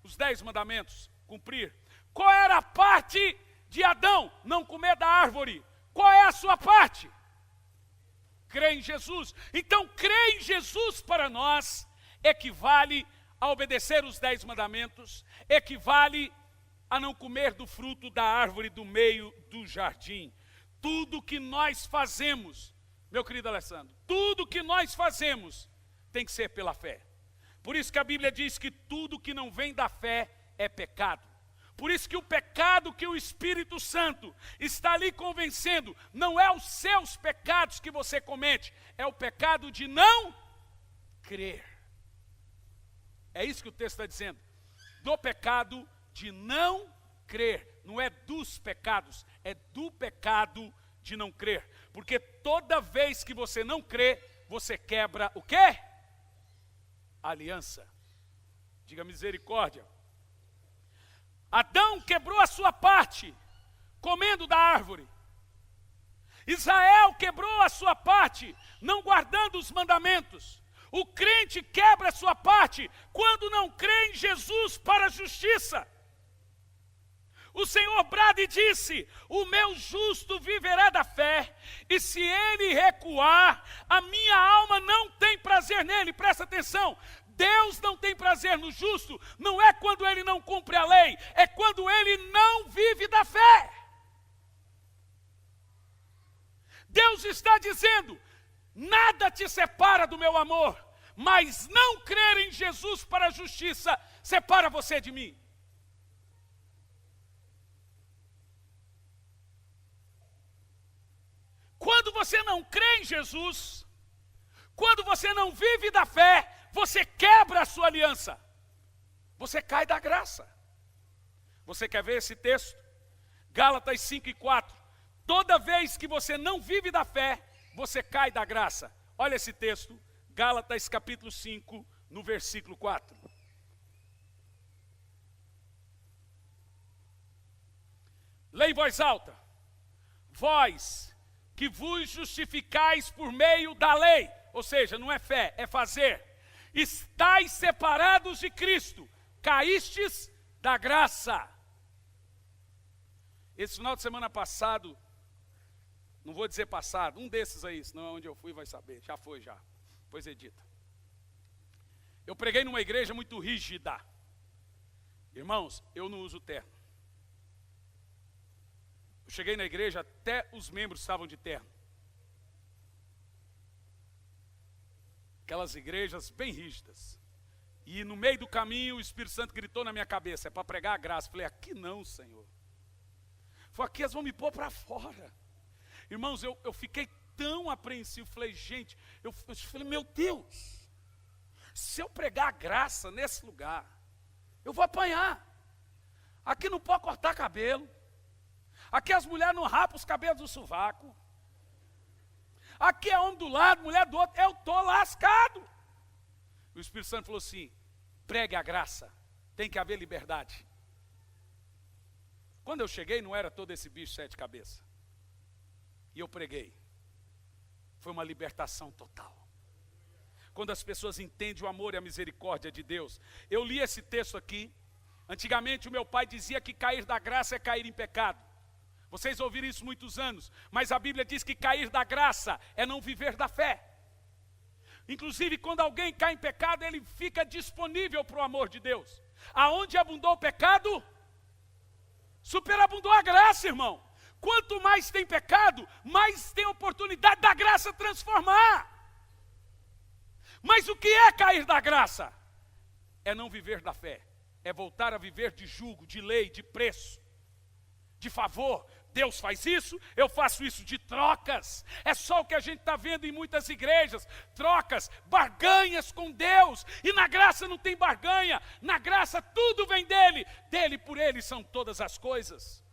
Os 10 mandamentos, cumprir. Qual era a parte de Adão? Não comer da árvore. Qual é a sua parte? Crer em Jesus. Então, crer em Jesus para nós equivale a obedecer os 10 mandamentos, equivale a não comer do fruto da árvore do meio do jardim. Tudo que nós fazemos, meu querido Alessandro, tudo que nós fazemos tem que ser pela fé. Por isso que a Bíblia diz que tudo que não vem da fé é pecado. Por isso que o pecado que o Espírito Santo está ali convencendo, não é os seus pecados que você comete, é o pecado de não crer. É isso que o texto está dizendo. Do pecado de não crer. Não é dos pecados, é do pecado de não crer. Porque toda vez que você não crê, você quebra o quê? A aliança. Diga misericórdia. Adão quebrou a sua parte, comendo da árvore. Israel quebrou a sua parte, não guardando os mandamentos. O crente quebra a sua parte quando não crê em Jesus para a justiça. O Senhor brada e disse: o meu justo viverá da fé, e se ele recuar, a minha alma não tem prazer nele. Presta atenção, Deus não tem prazer no justo, não é quando ele não cumpre a lei, é quando ele não vive da fé. Deus está dizendo: nada te separa do meu amor, mas não crer em Jesus para a justiça separa você de mim. Quando você não crê em Jesus, quando você não vive da fé, você quebra a sua aliança. Você cai da graça. Você quer ver esse texto? Gálatas 5:4. Toda vez que você não vive da fé, você cai da graça. Olha esse texto, Gálatas capítulo 5, no versículo 4. Leia em voz alta. Vós que vos justificais por meio da lei, ou seja, não é fé, é fazer, estáis separados de Cristo, caístes da graça. Esse final de semana passado, não vou dizer passado, um desses aí, senão é onde eu fui vai saber, já foi já, pois edita. Eu preguei numa igreja muito rígida. Irmãos, eu não uso terno. Eu cheguei na igreja, até os membros estavam de terno. Aquelas igrejas bem rígidas. E no meio do caminho o Espírito Santo gritou na minha cabeça: é para pregar a graça. Eu falei: aqui não, Senhor. Falei: aqui eles vão me pôr para fora. Irmãos, eu fiquei tão apreensivo. Falei: gente, eu falei: meu Deus, se eu pregar a graça nesse lugar, eu vou apanhar. Aqui não pode cortar cabelo. Aqui as mulheres não rapam os cabelos do sovaco. Aqui é homem do lado, mulher do outro. Eu estou lascado. O Espírito Santo falou assim: pregue a graça, tem que haver liberdade. Quando eu cheguei, não era todo esse bicho 7 cabeças. E eu preguei. Foi uma libertação total. Quando as pessoas entendem o amor e a misericórdia de Deus. Eu li esse texto aqui. Antigamente o meu pai dizia que cair da graça é cair em pecado. Vocês ouviram isso muitos anos, mas a Bíblia diz que cair da graça é não viver da fé. Inclusive, quando alguém cai em pecado, ele fica disponível para o amor de Deus. Aonde abundou o pecado, superabundou a graça, irmão. Quanto mais tem pecado, mais tem oportunidade da graça transformar. Mas o que é cair da graça? é não viver da fé. É voltar a viver de jugo, de lei, de preço, de favor. Deus faz isso, eu faço isso, de trocas. É só o que a gente está vendo em muitas igrejas. Trocas, barganhas com Deus. E na graça não tem barganha. Na graça tudo vem dele. Dele por ele são todas as coisas.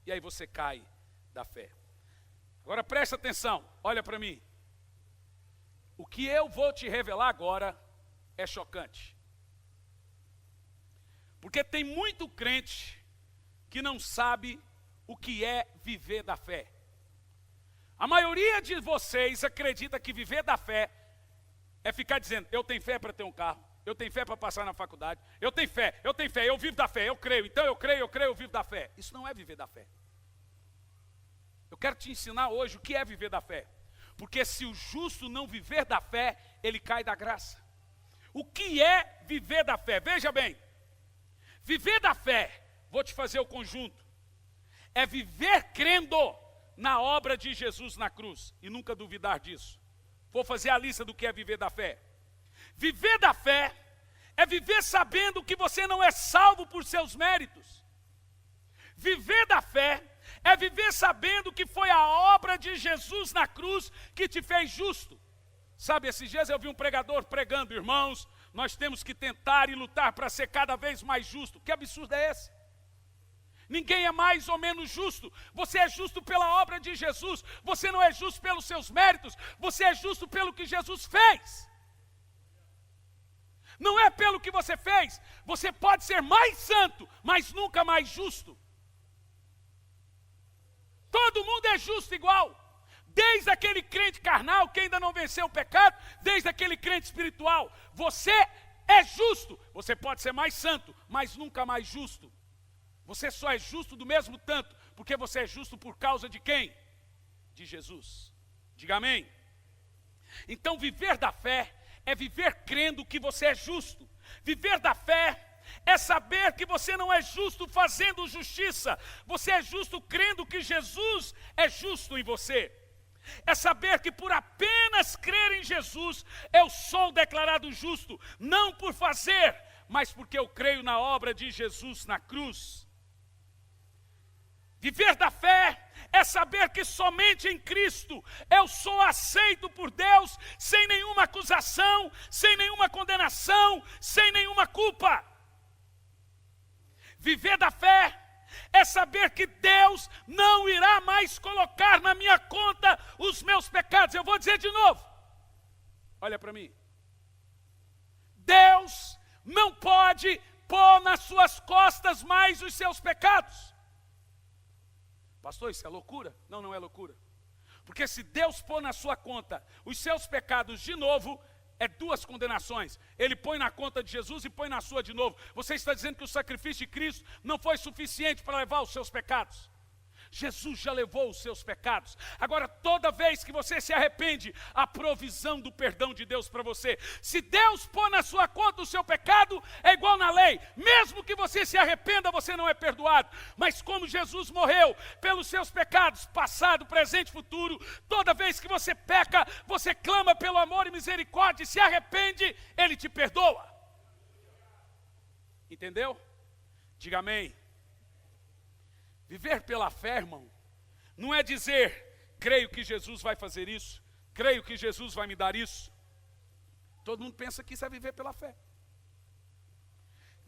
E aí você cai da fé. Agora presta atenção, olha para mim. O que eu vou te revelar agora é chocante. Porque tem muito crente que não sabe o que é viver da fé. A maioria de vocês acredita que viver da fé é ficar dizendo, eu tenho fé para ter um carro, eu tenho fé para passar na faculdade, eu tenho fé, eu vivo da fé, eu creio, então eu creio, eu vivo da fé. Isso não é viver da fé. Eu quero te ensinar hoje o que é viver da fé. Porque se o justo não viver da fé, ele cai da graça. O que é viver da fé? Veja bem, viver da fé, vou te fazer o conjunto, é viver crendo na obra de Jesus na cruz, e nunca duvidar disso. Vou fazer a lista do que é viver da fé. Viver da fé é viver sabendo que você não é salvo por seus méritos. Viver da fé é viver sabendo que foi a obra de Jesus na cruz que te fez justo. Sabe, esses dias eu vi um pregador pregando, irmãos, nós temos que tentar e lutar para ser cada vez mais justo. Que absurdo é esse? Ninguém é mais ou menos justo. Você é justo pela obra de Jesus. Você não é justo pelos seus méritos. Você é justo pelo que Jesus fez. Não é pelo que você fez. Você pode ser mais santo, mas nunca mais justo. Todo mundo é justo igual. Desde aquele crente carnal que ainda não venceu o pecado, desde aquele crente espiritual. Você é justo. Você pode ser mais santo, mas nunca mais justo. Você só é justo do mesmo tanto, porque você é justo por causa de quem? De Jesus. Diga amém. Então viver da fé é viver crendo que você é justo. Viver da fé é saber que você não é justo fazendo justiça. Você é justo crendo que Jesus é justo em você. É saber que por apenas crer em Jesus, eu sou declarado justo. Não por fazer, mas porque eu creio na obra de Jesus na cruz. Viver da fé é saber que somente em Cristo eu sou aceito por Deus, sem nenhuma acusação, sem nenhuma condenação, sem nenhuma culpa. Viver da fé é saber que Deus não irá mais colocar na minha conta os meus pecados. Eu vou dizer de novo. Olha para mim. Deus não pode pôr nas suas costas mais os seus pecados. Pastor, isso é loucura? Não, não é loucura. Porque se Deus pôr na sua conta os seus pecados de novo, é duas condenações. Ele põe na conta de Jesus e põe na sua de novo. Você está dizendo que o sacrifício de Cristo não foi suficiente para levar os seus pecados. Jesus já levou os seus pecados. Agora, toda vez que você se arrepende, a provisão do perdão de Deus para você. Se Deus pôr na sua conta o seu pecado, é igual na lei. Mesmo que você se arrependa, você não é perdoado. Mas como Jesus morreu pelos seus pecados, passado, presente e futuro, toda vez que você peca, você clama pelo amor e misericórdia e se arrepende, Ele te perdoa. Entendeu? Diga amém. Viver pela fé, irmão, não é dizer, creio que Jesus vai fazer isso, creio que Jesus vai me dar isso. Todo mundo pensa que isso é viver pela fé.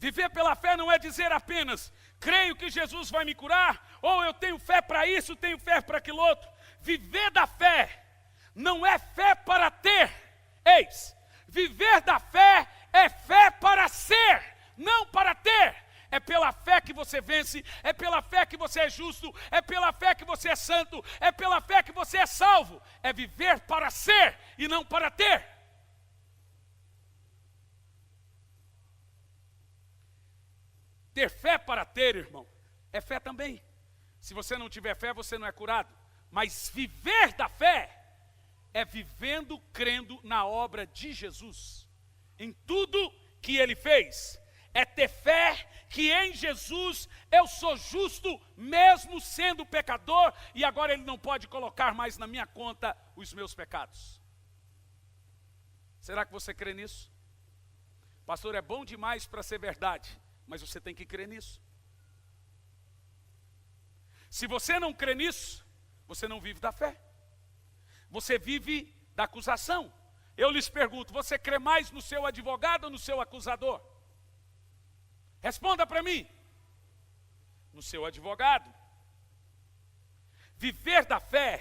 Viver pela fé não é dizer apenas, creio que Jesus vai me curar, ou eu tenho fé para isso, tenho fé para aquilo outro. Viver da fé não é fé para ter. Eis, viver da fé é fé para ser, não para ter. É pela fé que você vence, é pela fé que você é justo, é pela fé que você é santo, é pela fé que você é salvo. É viver para ser e não para ter. Ter fé para ter, irmão, é fé também. Se você não tiver fé, você não é curado. Mas viver da fé é vivendo, crendo na obra de Jesus, em tudo que Ele fez. É ter fé que em Jesus eu sou justo, mesmo sendo pecador, e agora Ele não pode colocar mais na minha conta os meus pecados. Será que você crê nisso? Pastor, é bom demais para ser verdade, mas você tem que crer nisso. Se você não crê nisso, você não vive da fé. Você vive da acusação. Eu lhes pergunto, você crê mais no seu advogado ou no seu acusador? Responda para mim. No seu advogado. Viver da fé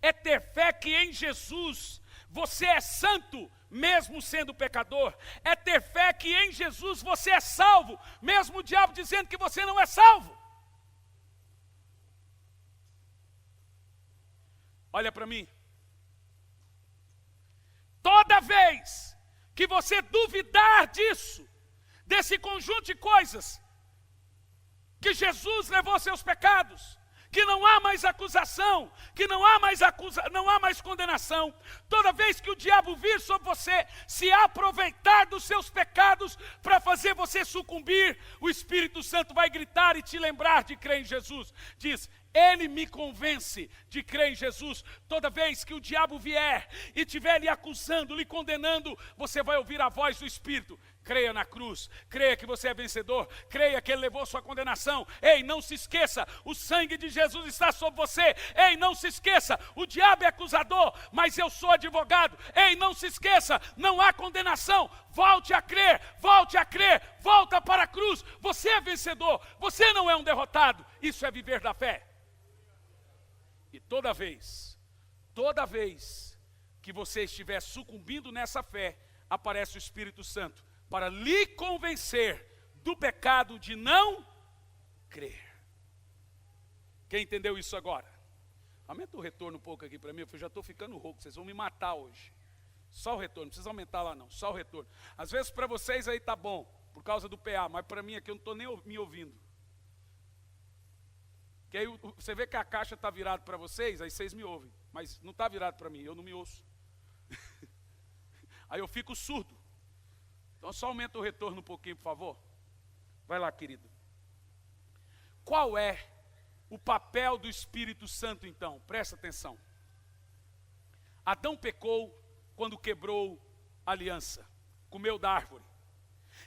é ter fé que em Jesus você é santo, mesmo sendo pecador. É ter fé que em Jesus você é salvo, mesmo o diabo dizendo que você não é salvo. Olha para mim. Toda vez que você duvidar disso, desse conjunto de coisas, que Jesus levou seus pecados, que não há mais acusação, que não há mais condenação, toda vez que o diabo vir sobre você, se aproveitar dos seus pecados para fazer você sucumbir, o Espírito Santo vai gritar e te lembrar de crer em Jesus. Diz: Ele me convence de crer em Jesus. Toda vez que o diabo vier e estiver lhe acusando, lhe condenando, você vai ouvir a voz do Espírito. Creia na cruz, creia que você é vencedor, creia que Ele levou sua condenação. Ei, não se esqueça, o sangue de Jesus está sobre você. Ei, não se esqueça, o diabo é acusador, mas eu sou advogado. Ei, não se esqueça, não há condenação. Volte a crer, volta para a cruz. Você é vencedor, você não é um derrotado. Isso é viver da fé. E toda vez que você estiver sucumbindo nessa fé, aparece o Espírito Santo para lhe convencer do pecado de não crer. Quem entendeu isso agora? Aumenta o retorno um pouco aqui para mim, eu já estou ficando rouco, vocês vão me matar hoje. Só o retorno, não precisa aumentar lá não, só o retorno. Às vezes para vocês aí tá bom, por causa do PA, mas para mim aqui eu não estou nem me ouvindo. Que aí você vê que a caixa está virada para vocês, aí vocês me ouvem, mas não está virado para mim, eu não me ouço. Aí eu fico surdo. Então só aumenta o retorno um pouquinho, por favor. Vai lá, querido. Qual é o papel do Espírito Santo, então? Presta atenção. Adão pecou quando quebrou a aliança, comeu da árvore.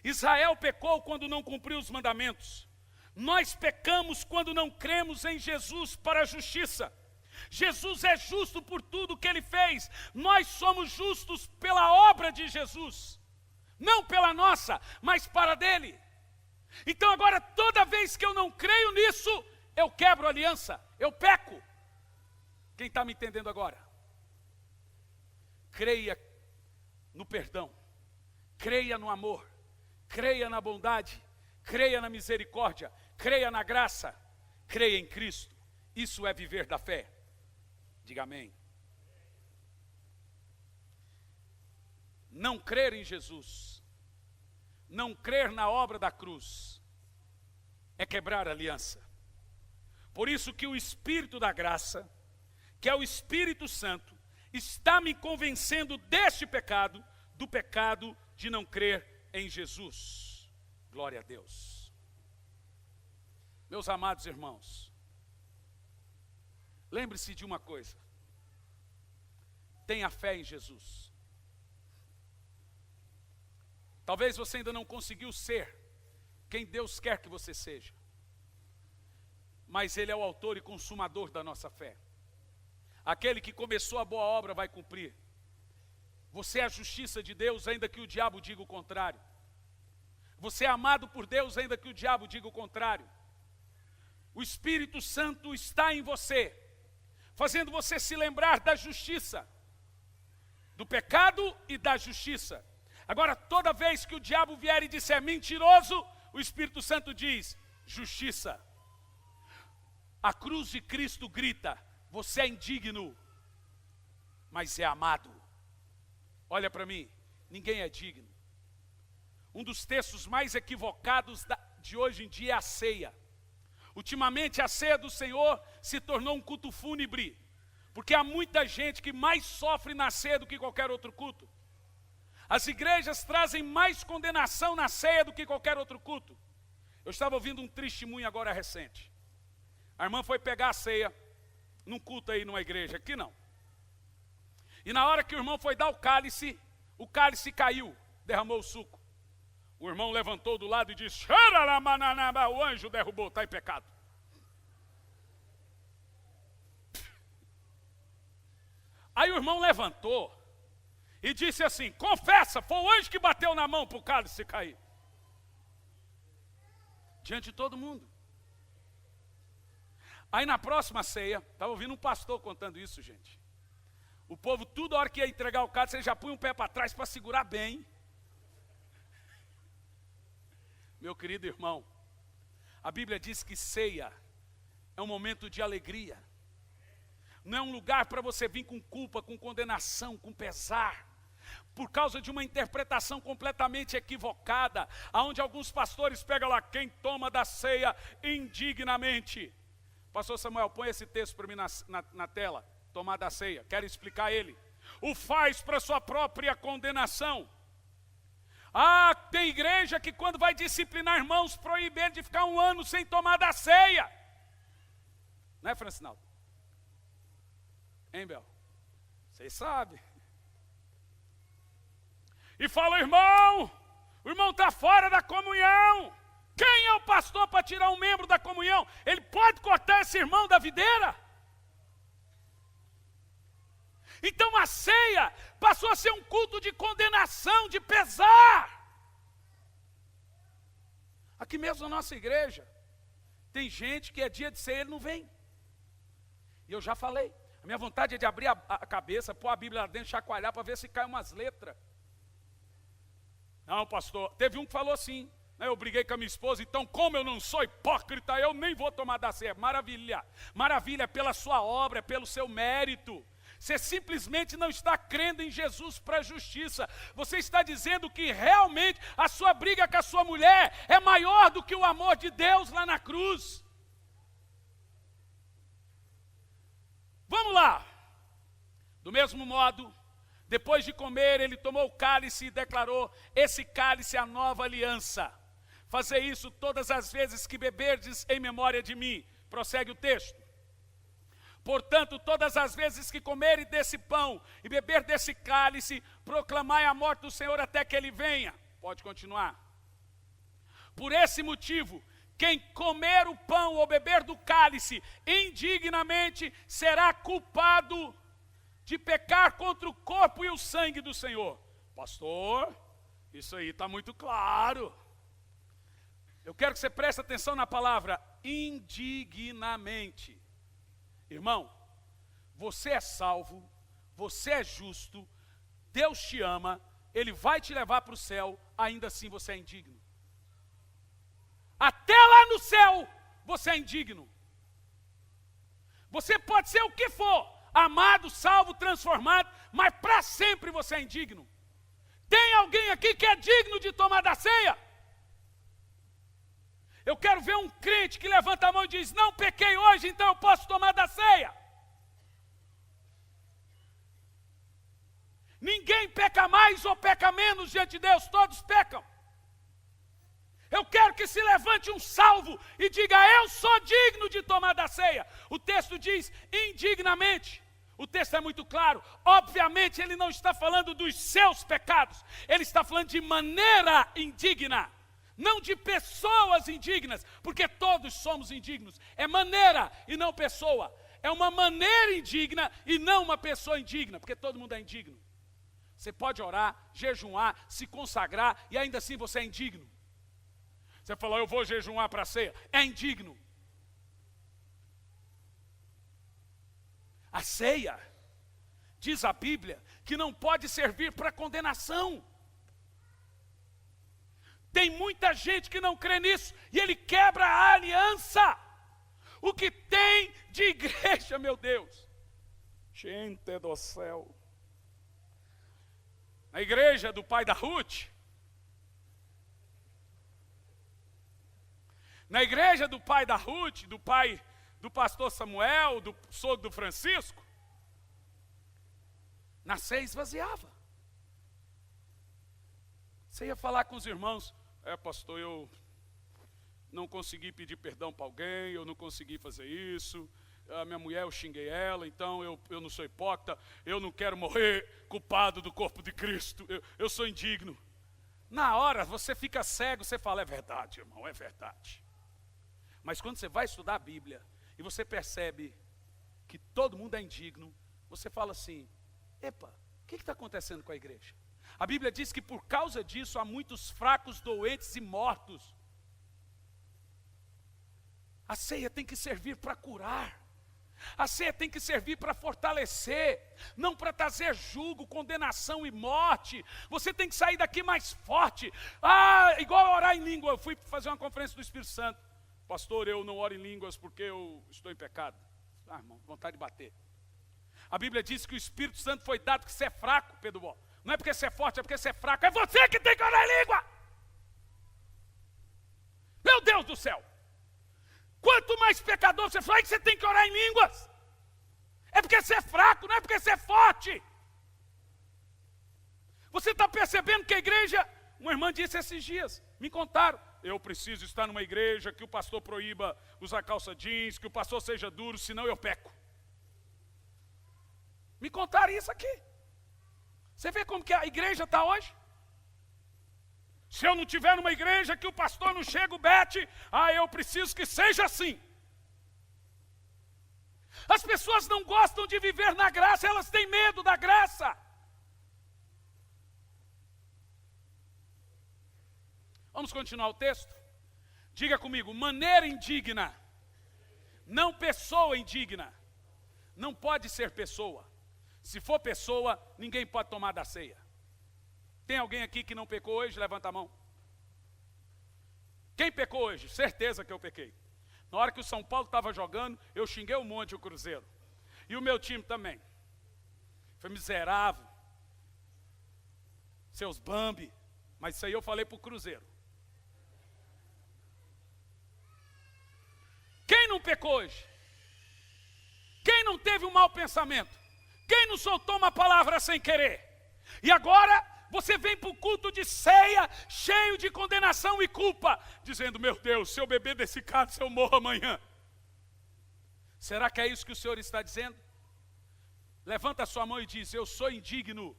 Israel pecou quando não cumpriu os mandamentos. Nós pecamos quando não cremos em Jesus para a justiça. Jesus é justo por tudo que Ele fez. Nós somos justos pela obra de Jesus. Não pela nossa, mas para dele. Então agora, toda vez que eu não creio nisso, eu quebro a aliança, eu peco. Quem está me entendendo agora? Creia no perdão, creia no amor, creia na bondade, creia na misericórdia, creia na graça, creia em Cristo. Isso é viver da fé. Diga amém. Não crer em Jesus, não crer na obra da cruz, é quebrar a aliança. Por isso que o Espírito da graça, que é o Espírito Santo, está me convencendo deste pecado, do pecado de não crer em Jesus. Glória a Deus. Meus amados irmãos, lembre-se de uma coisa: tenha fé em Jesus. Talvez você ainda não conseguiu ser quem Deus quer que você seja, mas Ele é o autor e consumador da nossa fé. Aquele que começou a boa obra vai cumprir. Você é a justiça de Deus, ainda que o diabo diga o contrário. Você é amado por Deus, ainda que o diabo diga o contrário. O Espírito Santo está em você, fazendo você se lembrar da justiça, do pecado e da justiça. Agora, toda vez que o diabo vier e disser mentiroso, o Espírito Santo diz justiça. A cruz de Cristo grita: você é indigno, mas é amado. Olha para mim, ninguém é digno. Um dos textos mais equivocados de hoje em dia é a ceia. Ultimamente a ceia do Senhor se tornou um culto fúnebre, porque há muita gente que mais sofre na ceia do que qualquer outro culto. As igrejas trazem mais condenação na ceia do que qualquer outro culto. Eu estava ouvindo um testemunho agora recente. A irmã foi pegar a ceia num culto aí numa igreja, aqui não. E na hora que o irmão foi dar o cálice caiu, derramou o suco. O irmão levantou do lado e disse, o anjo derrubou, está em pecado. Aí o irmão levantou e disse assim, confessa, foi o anjo que bateu na mão para o cálice cair. Diante de todo mundo. Aí na próxima ceia, estava ouvindo um pastor contando isso, gente. O povo, toda hora que ia entregar o cálice, ele já punha um pé para trás para segurar bem. Meu querido irmão, a Bíblia diz que ceia é um momento de alegria. Não é um lugar para você vir com culpa, com condenação, com pesar, por causa de uma interpretação completamente equivocada, onde alguns pastores pegam lá, quem toma da ceia indignamente. Pastor Samuel, põe esse texto para mim na tela, tomar da ceia, quero explicar ele. O faz para sua própria condenação. Tem igreja que quando vai disciplinar irmãos, proíbe ele de ficar 1 ano sem tomar da ceia. Não é, Francinaldo? Hein, Bel? Vocês sabem. E fala, o irmão está fora da comunhão. Quem é o pastor para tirar um membro da comunhão? Ele pode cortar esse irmão da videira? Então a ceia passou a ser um culto de condenação, de pesar. Aqui mesmo na nossa igreja, tem gente que é dia de ceia, ele não vem. E eu já falei, a minha vontade é de abrir a cabeça, pôr a Bíblia lá dentro, chacoalhar para ver se cai umas letras. Não, pastor, teve um que falou assim, né, eu briguei com a minha esposa, então como eu não sou hipócrita, eu nem vou tomar da ceia. Maravilha, maravilha, pela sua obra, pelo seu mérito. Você simplesmente não está crendo em Jesus para a justiça. Você está dizendo que realmente a sua briga com a sua mulher é maior do que o amor de Deus lá na cruz. Vamos lá. Do mesmo modo, depois de comer, ele tomou o cálice e declarou, esse cálice é a nova aliança. Fazei isso todas as vezes que beberdes em memória de mim. Prossegue o texto. Portanto, todas as vezes que comerem desse pão e beber desse cálice, proclamai a morte do Senhor até que ele venha. Pode continuar. Por esse motivo, quem comer o pão ou beber do cálice indignamente será culpado de pecar contra o corpo e o sangue do Senhor. Pastor, isso aí está muito claro. Eu quero que você preste atenção na palavra indignamente. Irmão, você é salvo, você é justo, Deus te ama, Ele vai te levar para o céu, ainda assim você é indigno. Até lá no céu, você é indigno. Você pode ser o que for, amado, salvo, transformado, mas para sempre você é indigno. Tem alguém aqui que é digno de tomar da ceia? Eu quero ver um crente que levanta a mão e diz, não pequei hoje, então eu posso tomar da ceia. Ninguém peca mais ou peca menos diante de Deus, todos pecam. Eu quero que se levante um salvo e diga, eu sou digno de tomar da ceia. O texto diz, indignamente. O texto é muito claro, obviamente ele não está falando dos seus pecados, ele está falando de maneira indigna. Não de pessoas indignas, porque todos somos indignos. É maneira e não pessoa. É uma maneira indigna e não uma pessoa indigna, porque todo mundo é indigno. Você pode orar, jejuar, se consagrar e ainda assim você é indigno. Você falou, eu vou jejuar para a ceia. É indigno. A ceia, diz a Bíblia, que não pode servir para condenação. Tem muita gente que não crê nisso e ele quebra a aliança. O que tem de igreja, meu Deus. Gente do céu. Na igreja do pai da Ruth. Na igreja do pai da Ruth, do pai do pastor Samuel, do sogro do Francisco. Na ceia esvaziava. Você ia falar com os irmãos, pastor, eu não consegui pedir perdão para alguém, eu não consegui fazer isso, a minha mulher, eu xinguei ela, então eu não sou hipócrita, eu não quero morrer culpado do corpo de Cristo, eu sou indigno. Na hora você fica cego, você fala, é verdade, irmão, é verdade. Mas quando você vai estudar a Bíblia e você percebe que todo mundo é indigno, você fala assim, epa, o que está acontecendo com a igreja? A Bíblia diz que por causa disso há muitos fracos, doentes e mortos. A ceia tem que servir para curar. A ceia tem que servir para fortalecer, não para trazer julgo, condenação e morte. Você tem que sair daqui mais forte. Igual orar em língua. Eu fui fazer uma conferência do Espírito Santo. Pastor, eu não oro em línguas porque eu estou em pecado. Irmão, vontade de bater. A Bíblia diz que o Espírito Santo foi dado que você é fraco, Pedro Bó. Não é porque você é forte, é porque você é fraco. É você que tem que orar em língua. Meu Deus do céu. Quanto mais pecador você for, é que você tem que orar em línguas. É porque você é fraco, não é porque você é forte. Você está percebendo que a igreja... Uma irmã disse esses dias, me contaram. Eu preciso estar numa igreja que o pastor proíba usar calça jeans, que o pastor seja duro, senão eu peco. Me contaram isso aqui. Você vê como que a igreja está hoje? Se eu não tiver numa igreja que o pastor não chega o bete, eu preciso que seja assim. As pessoas não gostam de viver na graça, elas têm medo da graça. Vamos continuar o texto? Diga comigo, maneira indigna, não pessoa indigna. Não pode ser pessoa. Se for pessoa, ninguém pode tomar da ceia. Tem alguém aqui que não pecou hoje? Levanta a mão. Quem pecou hoje? Certeza que eu pequei. Na hora que o São Paulo estava jogando, eu xinguei um monte o Cruzeiro. E o meu time também. Foi miserável. Seus Bambi. Mas isso aí eu falei para o Cruzeiro. Quem não pecou hoje? Quem não teve um mau pensamento? Quem não soltou uma palavra sem querer? E agora você vem para o culto de ceia, cheio de condenação e culpa, dizendo, meu Deus, se eu beber desse cálice eu morro amanhã. Será que é isso que o Senhor está dizendo? Levanta a sua mão e diz, eu sou indigno,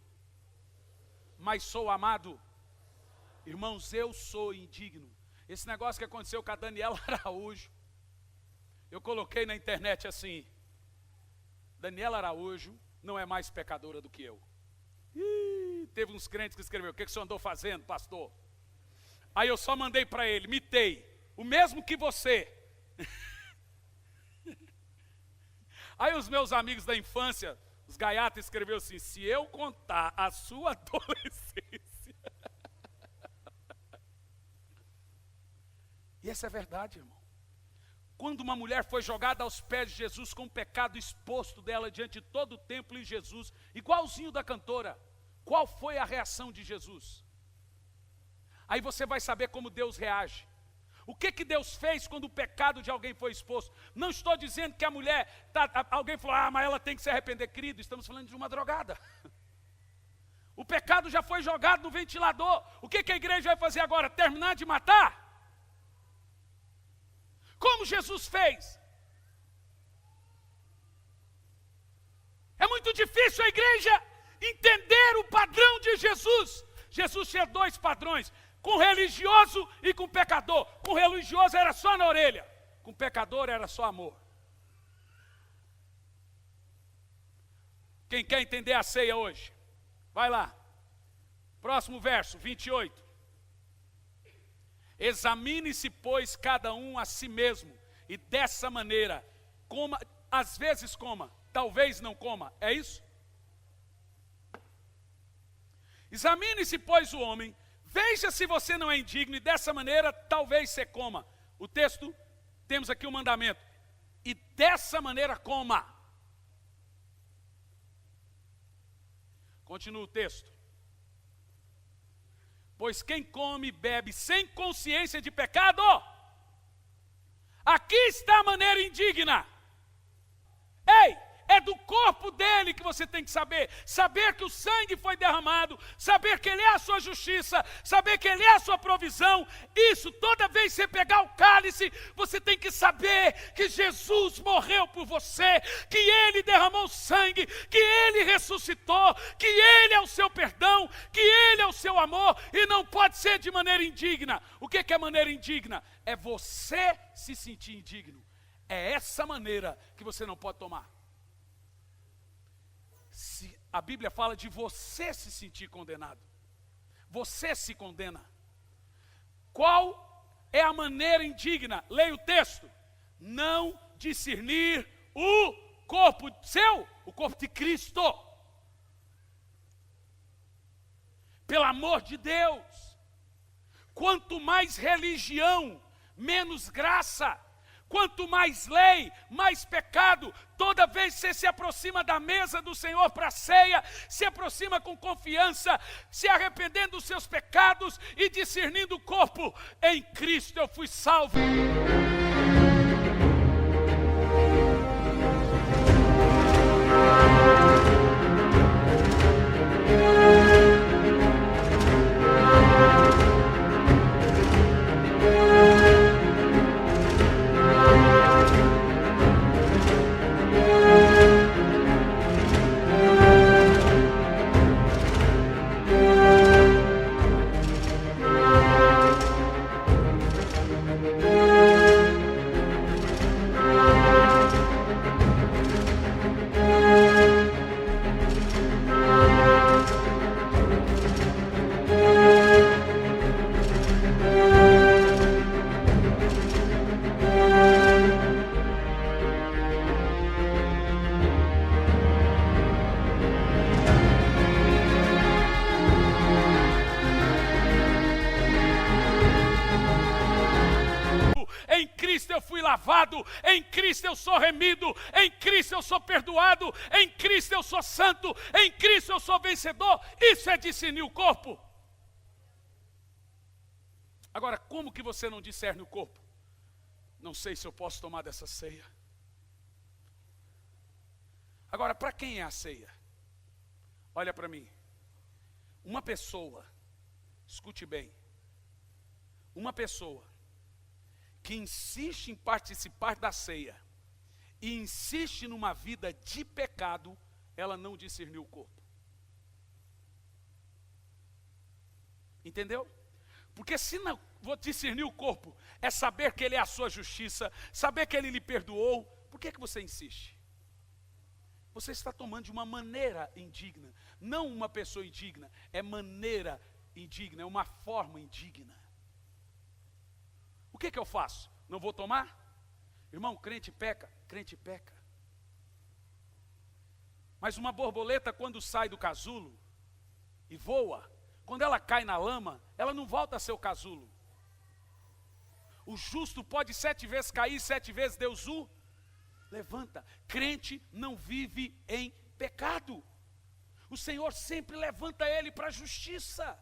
mas sou amado. Irmãos, eu sou indigno. Esse negócio que aconteceu com a Daniela Araújo, eu coloquei na internet assim, Daniela Araújo não é mais pecadora do que eu. Teve uns crentes que escreveram, o que o senhor andou fazendo, pastor? Aí eu só mandei para ele, mitei, o mesmo que você. Aí os meus amigos da infância, os gaiatas, escreveram assim, se eu contar a sua adolescência. E essa é verdade, irmão. Quando uma mulher foi jogada aos pés de Jesus com o pecado exposto dela diante de todo o templo e Jesus, igualzinho da cantora, qual foi a reação de Jesus? Aí você vai saber como Deus reage. O que Deus fez quando o pecado de alguém foi exposto? Não estou dizendo que a mulher, alguém falou, mas ela tem que se arrepender. Querido, estamos falando de uma drogada. O pecado já foi jogado no ventilador. O que a igreja vai fazer agora? Terminar de matar? Como Jesus fez? É muito difícil a igreja entender o padrão de Jesus. Jesus tinha dois padrões, com religioso e com pecador. Com religioso era só na orelha, com pecador era só amor. Quem quer entender a ceia hoje? Vai lá. Próximo verso, 28. Examine-se, pois, cada um a si mesmo, e dessa maneira, coma, às vezes coma, talvez não coma, é isso? Examine-se, pois, o homem, veja se você não é indigno, e dessa maneira, talvez você coma. O texto, temos aqui o mandamento, e dessa maneira coma. Continua o texto. Pois quem come e bebe sem consciência de pecado, aqui está a maneira indigna. Ei, é do corpo dele dele que você tem que saber. Saber que o sangue foi derramado, saber que ele é a sua justiça, saber que ele é a sua provisão. Isso, toda vez que você pegar o cálice, você tem que saber que Jesus morreu por você, que ele derramou sangue, que ele ressuscitou, que ele é o seu perdão, que ele é o seu amor, e não pode ser de maneira indigna. O que é maneira indigna? É você se sentir indigno. É essa maneira que você não pode tomar. Se a Bíblia fala de você se sentir condenado, você se condena. Qual é a maneira indigna? Leia o texto. Não discernir o corpo seu, o corpo de Cristo. Pelo amor de Deus. Quanto mais religião, menos graça. Quanto mais lei, mais pecado. Toda vez que você se aproxima da mesa do Senhor para a ceia, se aproxima com confiança, se arrependendo dos seus pecados e discernindo o corpo. Em Cristo eu fui salvo. Em Cristo eu fui lavado, em Cristo eu sou remido, em Cristo eu sou perdoado, em Cristo eu sou santo, em Cristo eu sou vencedor. Isso é discernir o corpo. Agora, como que você não discerne o corpo? Não sei se eu posso tomar dessa ceia. Agora, para quem é a ceia? Olha para mim. Uma pessoa, escute bem, uma pessoa que insiste em participar da ceia e insiste numa vida de pecado, ela não discerniu o corpo. Entendeu? Porque se não vou discernir o corpo, é saber que ele é a sua justiça, saber que ele lhe perdoou, por que você insiste? Você está tomando de uma maneira indigna, não uma pessoa indigna, é maneira indigna, é uma forma indigna. O que eu faço? Não vou tomar? Irmão, crente peca, crente peca. Mas uma borboleta quando sai do casulo e voa, quando ela cai na lama, ela não volta a ser o casulo. O justo pode 7 vezes cair, 7 vezes Deus o levanta. Crente não vive em pecado. O Senhor sempre levanta ele para a justiça.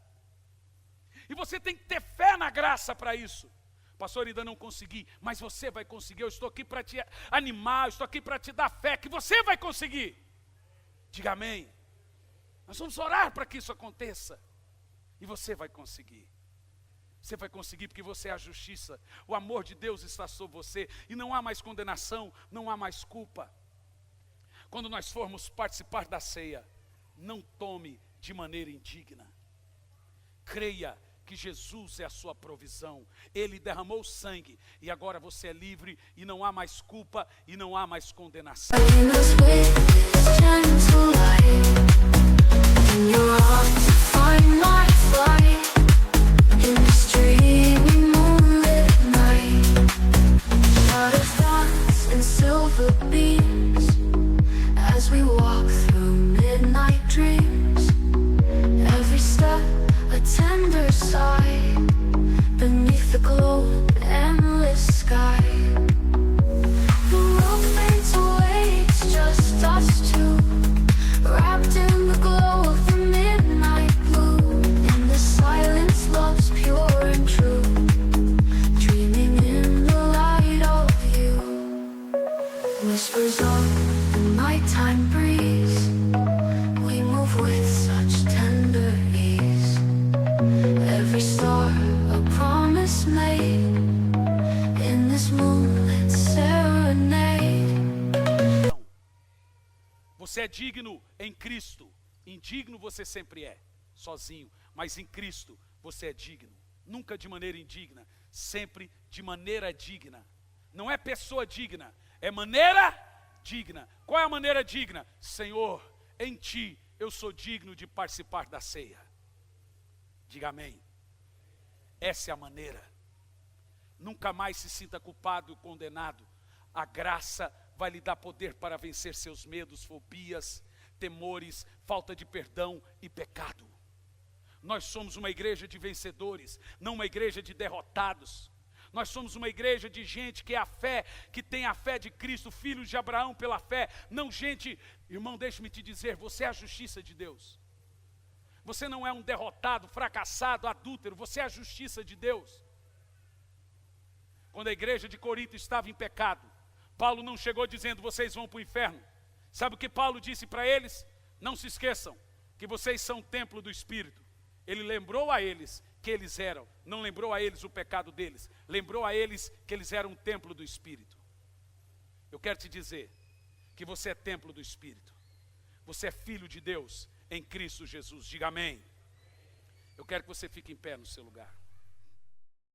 E você tem que ter fé na graça para isso. Pastor, ainda não consegui, mas você vai conseguir. Eu estou aqui para te animar, eu estou aqui para te dar fé que você vai conseguir. Diga amém. Nós vamos orar para que isso aconteça. E você vai conseguir. Você vai conseguir porque você é a justiça. O amor de Deus está sobre você. E não há mais condenação, não há mais culpa. Quando nós formos participar da ceia, não tome de maneira indigna. Creia que Jesus é a sua provisão. Ele derramou sangue e agora você é livre e não há mais culpa e não há mais condenação. Tender sigh beneath the glow endless sky. The world fades away, it's just us two, wrapped in the glow of the midnight blue. In the silence, love's pure and true, dreaming in the light of you. Whispers of the nighttime breeze, Você é digno em Cristo. Indigno você sempre é, sozinho. Mas em Cristo você é digno. Nunca de maneira indigna, sempre de maneira digna. Não é pessoa digna, é maneira digna. Qual é a maneira digna? Senhor, em Ti eu sou digno de participar da ceia. Diga amém. Essa é a maneira. Nunca mais se sinta culpado e condenado. A graça vai lhe dar poder para vencer seus medos, fobias, temores, falta de perdão e pecado. Nós somos uma igreja de vencedores, não uma igreja de derrotados. Nós somos uma igreja de gente que é a fé, que tem a fé de Cristo, filhos de Abraão pela fé. Não gente, irmão, deixe-me te dizer, você é a justiça de Deus. Você não é um derrotado, fracassado, adúltero, você é a justiça de Deus. Quando a igreja de Corinto estava em pecado, Paulo não chegou dizendo, vocês vão para o inferno. Sabe o que Paulo disse para eles? Não se esqueçam que vocês são templo do Espírito. Ele lembrou a eles que eles eram, não lembrou a eles o pecado deles, lembrou a eles que eles eram um templo do Espírito. Eu quero te dizer que você é templo do Espírito. Você é filho de Deus em Cristo Jesus. Diga amém. Eu quero que você fique em pé no seu lugar.